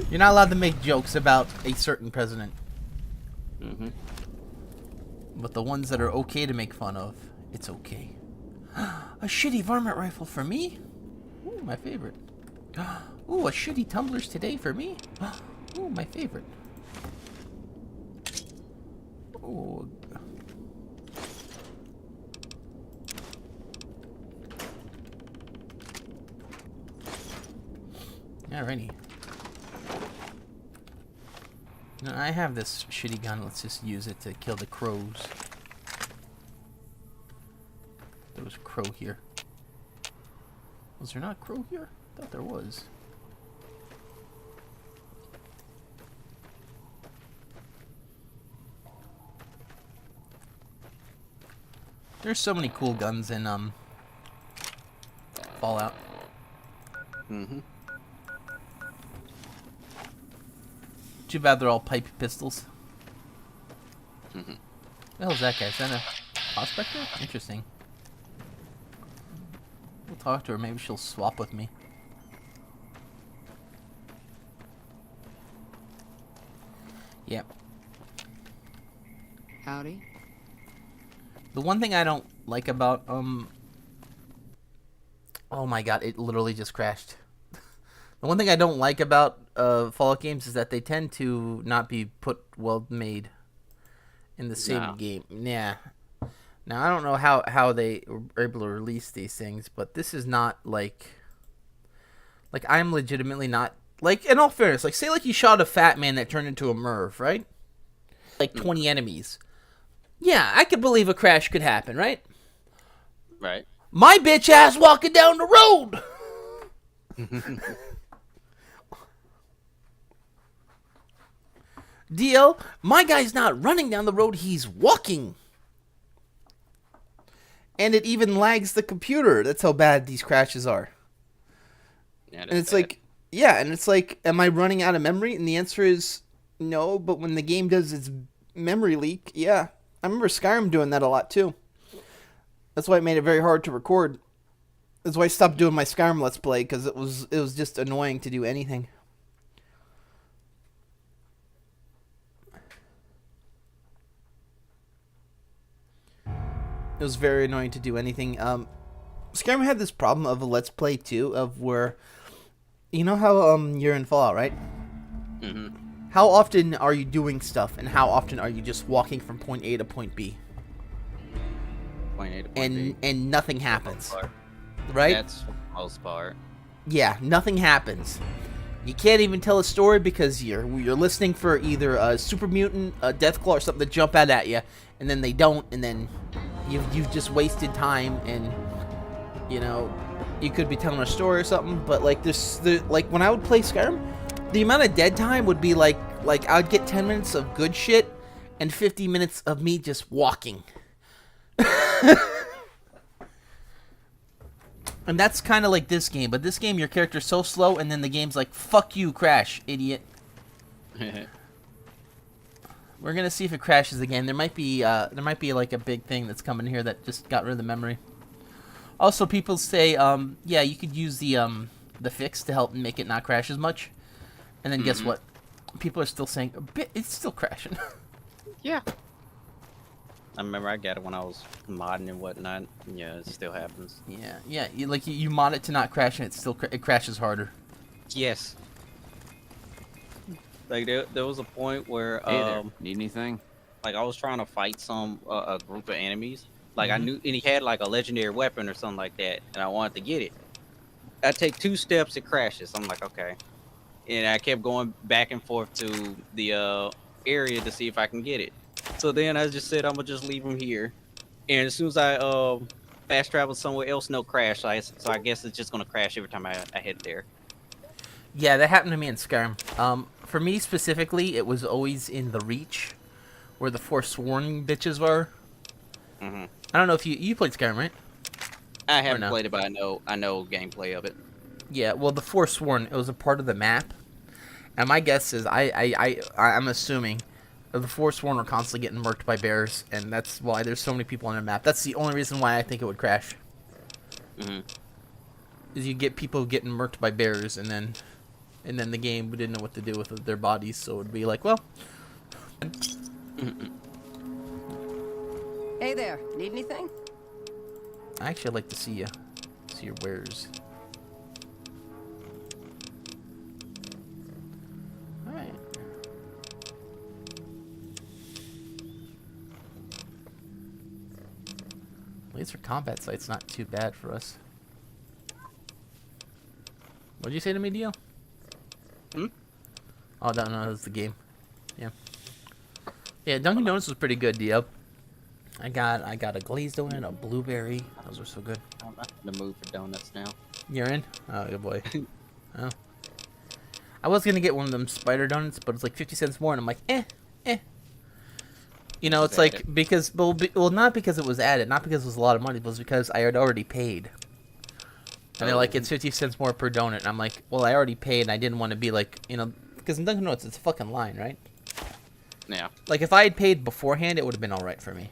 You're not allowed to make jokes about a certain president. But the ones that are okay to make fun of, it's okay. A shitty varmint rifle for me? Ooh, my favorite. Ooh, a shitty tumblers today for me? Ooh, my favorite. Ooh. Alrighty. Now, I have this shitty gun. Let's just use it to kill the crows. There was a crow here. Was there not a crow here? I thought there was. There's so many cool guns in Fallout. Too bad they're all pipe pistols. What the hell's that guy? Is that a prospector? Interesting. We'll talk to her. Maybe she'll swap with me. Yep. Howdy. The one thing I don't like about oh my god, it literally just crashed. The one thing I don't like about Fallout games is that they tend to not be put well made in the same game. Yeah. Now I don't know how they were able to release these things, but this is not like I'm legitimately not like, in all fairness, like say like you shot a fat man that turned into a Merv, right? Like 20 enemies. Yeah, I could believe a crash could happen, right? Right. My bitch ass walking down the road. DL, my guy's not running down the road, he's walking. And it even lags the computer. That's how bad these crashes are. Yeah, and it's bad. Like, yeah, and it's like, am I running out of memory? And the answer is no, but when the game does its memory leak, yeah. I remember Skyrim doing that a lot too. That's why it made it very hard to record. That's why I stopped doing my Skyrim Let's Play, because it was just annoying to do anything. It was very annoying to do anything. Skyrim had this problem of a Let's Play too, of where, you know how you're in Fallout, right? Mm-hmm. How often are you doing stuff, and how often are you just walking from point A to point B? Point A to point B. And nothing happens, right? That's for the most part. Yeah, nothing happens. You can't even tell a story because you're listening for either a super mutant, a deathclaw, or something to jump out at you, and then they don't, and then you've just wasted time, and you know you could be telling a story or something. But like like when I would play Skyrim, the amount of dead time would be like I'd get 10 minutes of good shit and 50 minutes of me just walking. And that's kind of like this game, but this game your character's so slow, and then the game's like, fuck you, crash, idiot. We're gonna see if it crashes again. There might be like a big thing that's coming here that just got rid of the memory. Also, people say, yeah, you could use the fix to help make it not crash as much. And then guess what? People are still saying, it's still crashing. Yeah. I remember I got it when I was modding and whatnot. Yeah, it still happens. Yeah. You mod it to not crash, and it crashes harder. Yes. Like there was a point where Hey there. Need anything? like I was trying to fight a group of enemies. Like I knew, and he had like a legendary weapon or something like that, and I wanted to get it. I take 2 steps, it crashes. I'm like, okay, and I kept going back and forth to the area to see if I can get it. So then I just said I'm gonna just leave him here, and as soon as I fast travel somewhere else, no crash. So I guess it's just gonna crash every time I head there. Yeah, that happened to me in Skyrim. For me specifically, it was always in the Reach, where the Forsworn bitches were. Mm-hmm. I don't know if you played Skyrim, right? I haven't played it, but I know gameplay of it. Yeah, well, the Forsworn, it was a part of the map, and my guess is I'm assuming the Forsworn are constantly getting murked by bears, and that's why there's so many people on the map. That's the only reason why I think it would crash. Mm-hmm. Is you get people getting murked by bears, and then the game didn't know what to do with their bodies, so it would be like, well. Hey there, need anything? I actually like to see your wares. All right. Laser combat site's not too bad for us. What'd you say to me, Dio? Oh, no, that's the game. Yeah. Yeah, Dunkin' Donuts was pretty good, Dio. I got a glazed donut, a blueberry. Those are so good. I'm in the mood for donuts now. You're in? Oh, good boy. Oh. I was gonna get one of them spider donuts, but it's like 50 cents more, and I'm like, eh. You know, it's like, because, well, not because it was added, not because it was a lot of money, but it was because I had already paid. And they're like, it's 50 cents more per donut. And I'm like, well, I already paid, and I didn't want to be like, you know, because in Dunkin' Donuts, it's a fucking line, right? Yeah. Like, if I had paid beforehand, it would have been alright for me.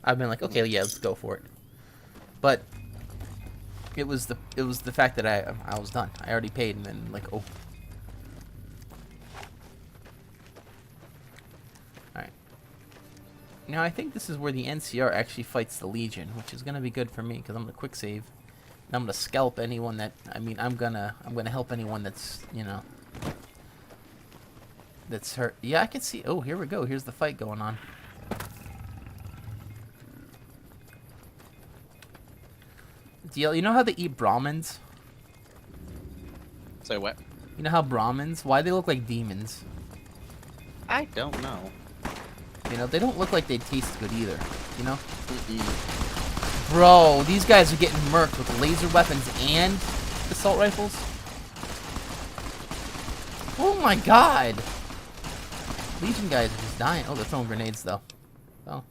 I've been like, okay, yeah, let's go for it. But it was the fact that I was done. I already paid, and then like, oh. Now I think this is where the NCR actually fights the Legion, which is gonna be good for me because I'm gonna quick save. And I'm gonna scalp anyone that I'm gonna help anyone that's that's hurt. Yeah, I can see. Oh, here we go. Here's the fight going on. DL, you know how they eat Brahmins? Say what? You know how Brahmins? Why they look like demons? I don't know. You know, they don't look like they taste good either. You know? Bro, these guys are getting murked with laser weapons and assault rifles. Oh my god! Legion guys are just dying. Oh, they're throwing grenades though. Oh.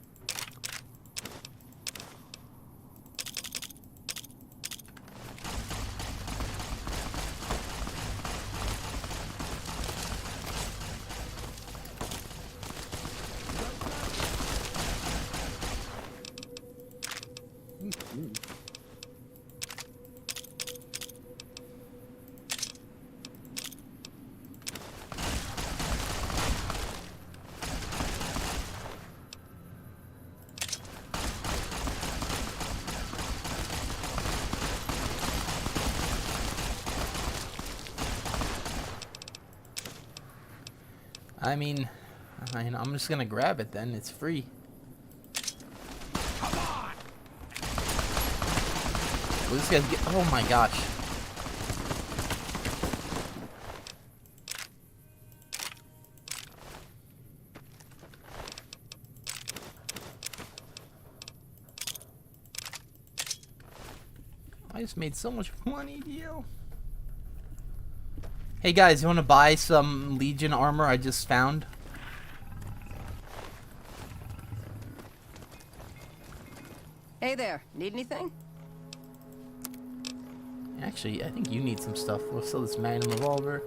I mean, I'm just gonna grab it then. It's free. Come on! Well, this guy's get. Oh my gosh! I just made so much money, deal. Hey guys, you want to buy some Legion armor I just found? Hey there, need anything? Actually, I think you need some stuff. We'll sell this Magnum revolver.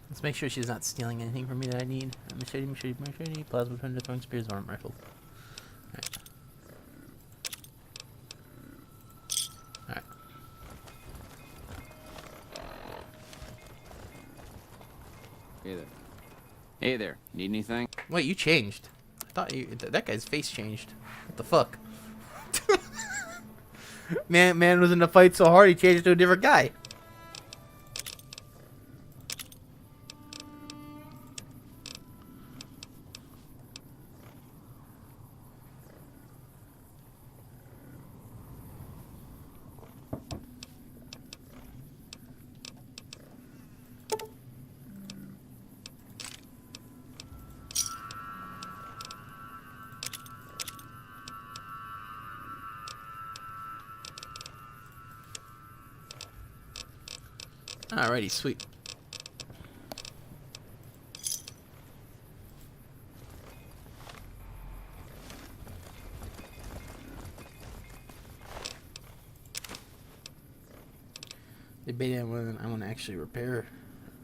Let's make sure she's not stealing anything from me that I need. Machete, plasma thunder, throwing spears, arm rifle. Alright. Alright. Hey there. Hey there. Need anything? Wait, you changed. I thought that guy's face changed. What the fuck? man was in the fight so hard he changed to a different guy. Alrighty, sweet. Debating on whether I want to actually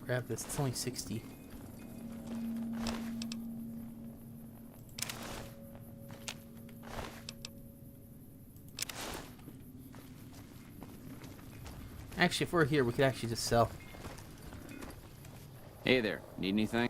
grab this. It's only 60. Actually, if we're here, we could actually just sell. Hey there. Need anything?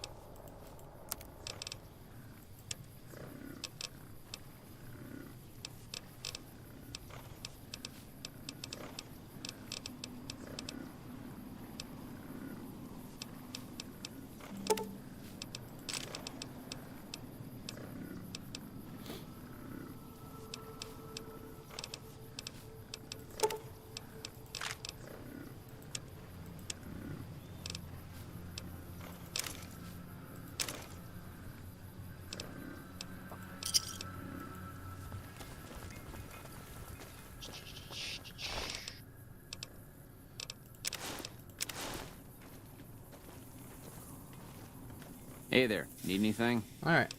Hey there. Need anything? All right.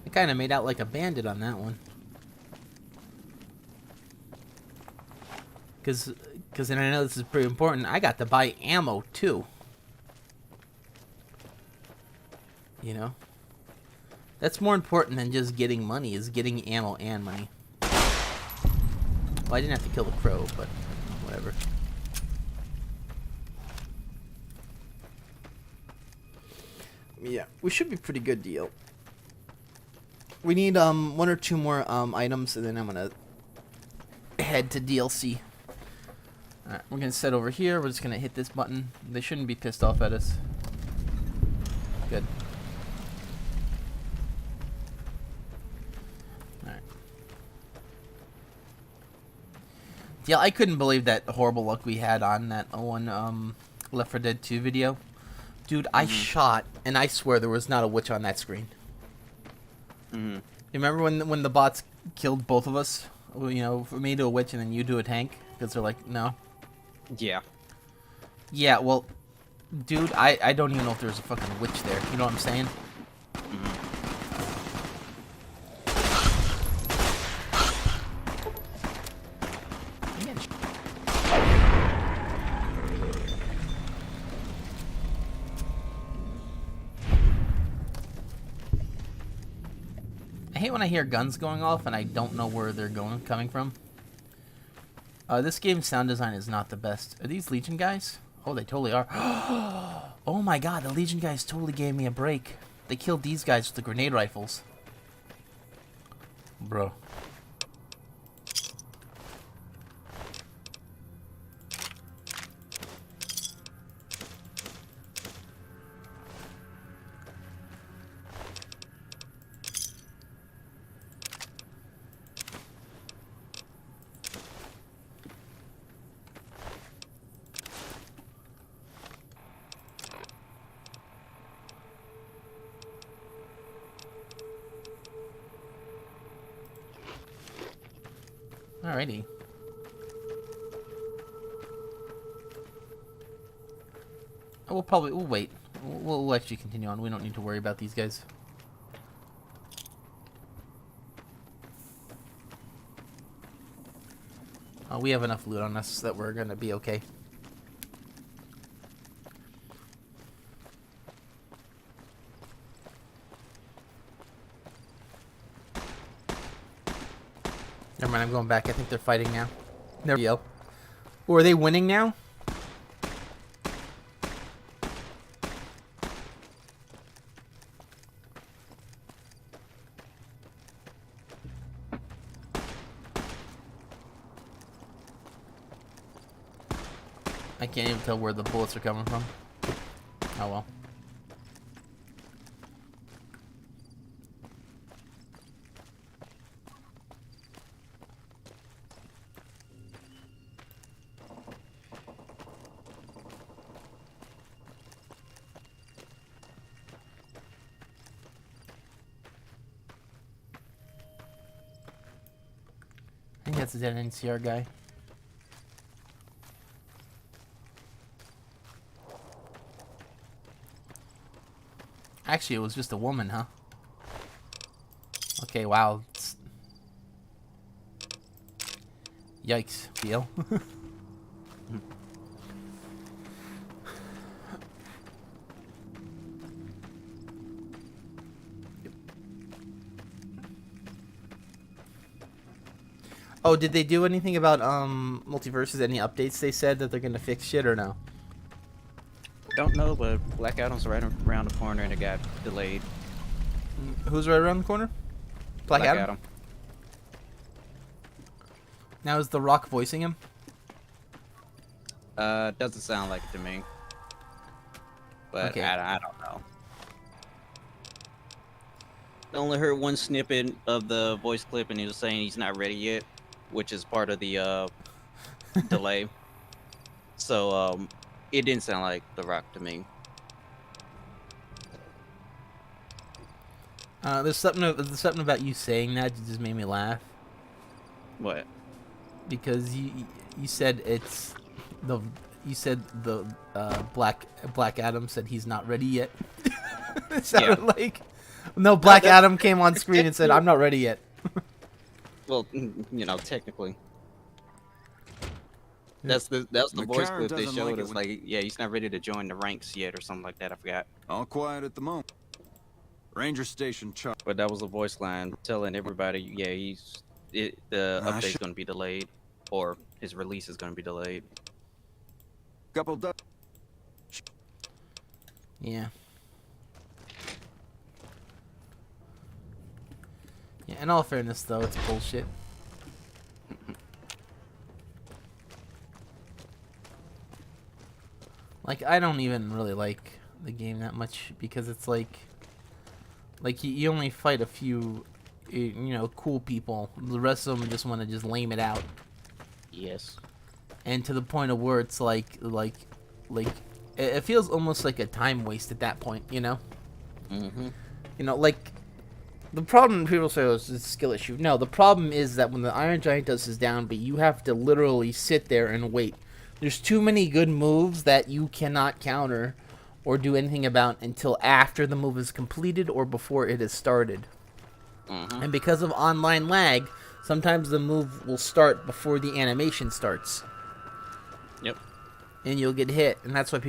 I kind of made out like a bandit on that one. Because and I know this is pretty important, I got to buy ammo too. You know? That's more important than just getting money, is getting ammo and money. Well, I didn't have to kill the crow, but whatever. Yeah, we should be pretty good deal. We need 1 or 2 more items, and then I'm gonna head to DLC. Alright, we're gonna set over here. We're just gonna hit this button. They shouldn't be pissed off at us. Good. Alright. Yeah, I couldn't believe that horrible luck we had on that one Left 4 Dead 2 video. Dude, I shot, and I swear there was not a witch on that screen. You remember when the bots killed both of us? You know, for me to a witch and then you to a tank? Because they're like, no. Yeah. Yeah, well, dude, I don't even know if there's a fucking witch there. You know what I'm saying? I hate when I hear guns going off and I don't know where they're coming from. This game's sound design is not the best. Are these Legion guys? Oh, they totally are. Oh my god, the Legion guys totally gave me a break. They killed these guys with the grenade rifles. Bro. Alrighty. We'll wait. We'll actually continue on. We don't need to worry about these guys. We have enough loot on us that we're gonna be okay. Never mind, I'm going back. I think they're fighting now. There we go. Or are they winning now? I can't even tell where the bullets are coming from. Oh well. I think that's a dead NCR guy. Actually, it was just a woman, huh? Okay, wow. Yikes, deal. Oh, did they do anything about multiverses? Any updates they said that they're gonna fix shit or no? Don't know, but Black Adam's right around the corner and it got delayed. Who's right around the corner? Black Adam? Now is The Rock voicing him? Doesn't sound like it to me. But okay. I don't know. I only heard one snippet of the voice clip and he was saying he's not ready yet, which is part of the delay. So it didn't sound like The Rock to me. There's something about you saying that just made me laugh. What? Because you said the Black Adam said he's not ready yet. It sounded like Black Adam came on screen and said I'm not ready yet. Well, you know, technically. That's the voice clip they showed us. Like, yeah, he's not ready to join the ranks yet, or something like that. I forgot. All quiet at the moment. Ranger Station Chuck. But that was the voice line telling everybody, yeah, the update's going to be delayed, or his release is going to be delayed. Couple. Yeah. Yeah. In all fairness, though, it's bullshit. Like, I don't even really like the game that much because it's like you only fight a few, cool people. The rest of them just want to just lame it out. Yes. And to the point of where it's like it feels almost like a time waste at that point, you know? Mm-hmm. You know, like, the problem, people say, oh, it's a skill issue. No, the problem is that when the Iron Giant does his down, but you have to literally sit there and wait. There's too many good moves that you cannot counter or do anything about until after the move is completed or before it is started. Mm-hmm. And because of online lag, sometimes the move will start before the animation starts. Yep. And you'll get hit, and that's why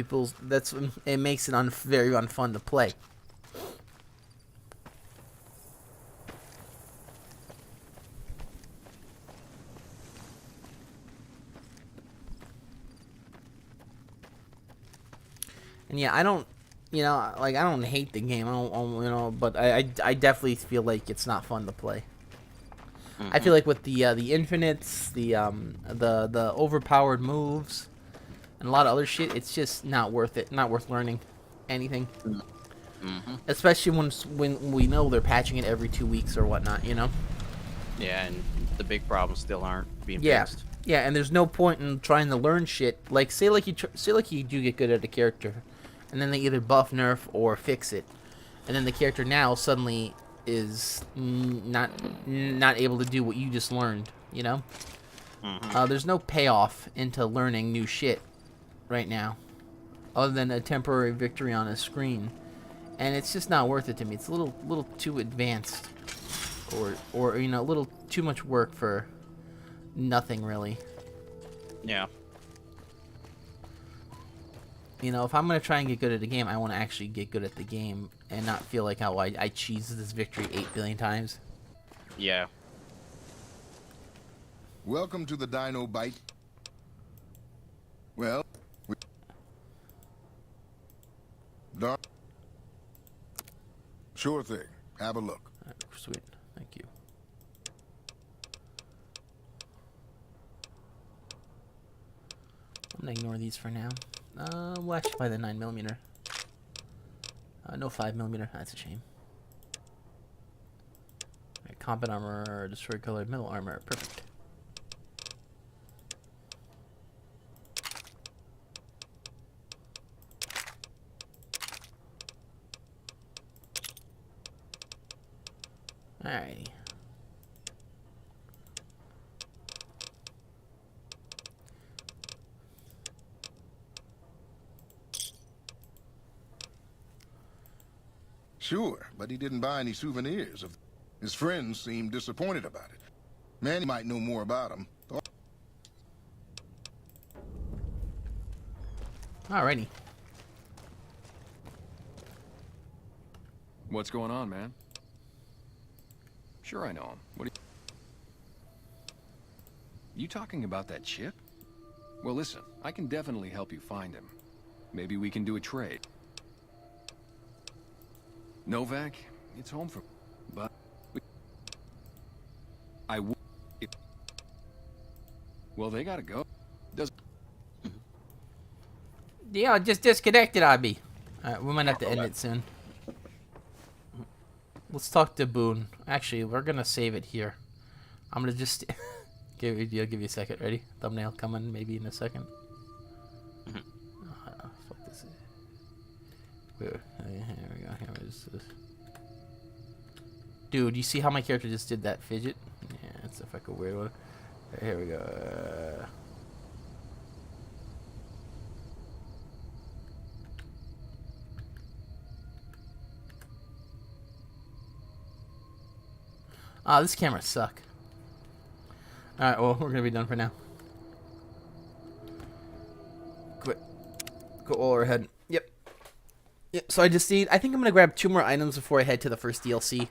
it makes it very unfun to play. And yeah, I don't hate the game. But I definitely feel like it's not fun to play. Mm-hmm. I feel like with the infinites, the overpowered moves, and a lot of other shit, it's just not worth it. Not worth learning anything. Mm-hmm. Especially when we know they're patching it every 2 weeks or whatnot, you know? Yeah, and the big problems still aren't being Yeah. fixed. Yeah, and there's no point in trying to learn shit. Like, say you do get good at a character, and then they either buff, nerf, or fix it, and then the character now suddenly is not able to do what you just learned, you know? Mm-hmm. There's no payoff into learning new shit right now, other than a temporary victory on a screen, and it's just not worth it to me. It's a little too advanced, or a little too much work for nothing really. Yeah. If I'm gonna try and get good at a game, I want to actually get good at the game and not feel like how I cheesed this victory 8 billion times. Yeah. Welcome to the Dino Bite. Well, sure thing. Have a look. All right, sweet. Thank you. I'm gonna ignore these for now. We'll actually buy the 9mm. No 5mm. That's a shame. Right, combat armor, destroy colored metal armor. Perfect. Alrighty. Sure, but he didn't buy any souvenirs. His friends seemed disappointed about it. Manny might know more about him. Alrighty. What's going on, man? Sure I know him. What are you talking about that chip? Well, listen, I can definitely help you find him. Maybe we can do a trade. Novak, it's home for... But... Well, they gotta go. Yeah, just disconnected, Abby. We might have to end it soon. Let's talk to Boone. Actually, we're gonna save it here. I'm gonna just give you a second. Ready? Thumbnail coming maybe in a second. Fuck this. Here we go. Here is this. Dude, you see how my character just did that fidget? Yeah, it's a fucking weird one. Here we go. This camera suck. Alright, well, we're gonna be done for now. Quit. Go all ahead. Yep. Yep, so I think I'm gonna grab 2 more items before I head to the first DLC.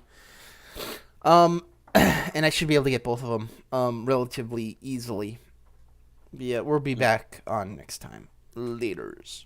And I should be able to get both of them, relatively easily. Yeah, we'll be back on next time. Laters.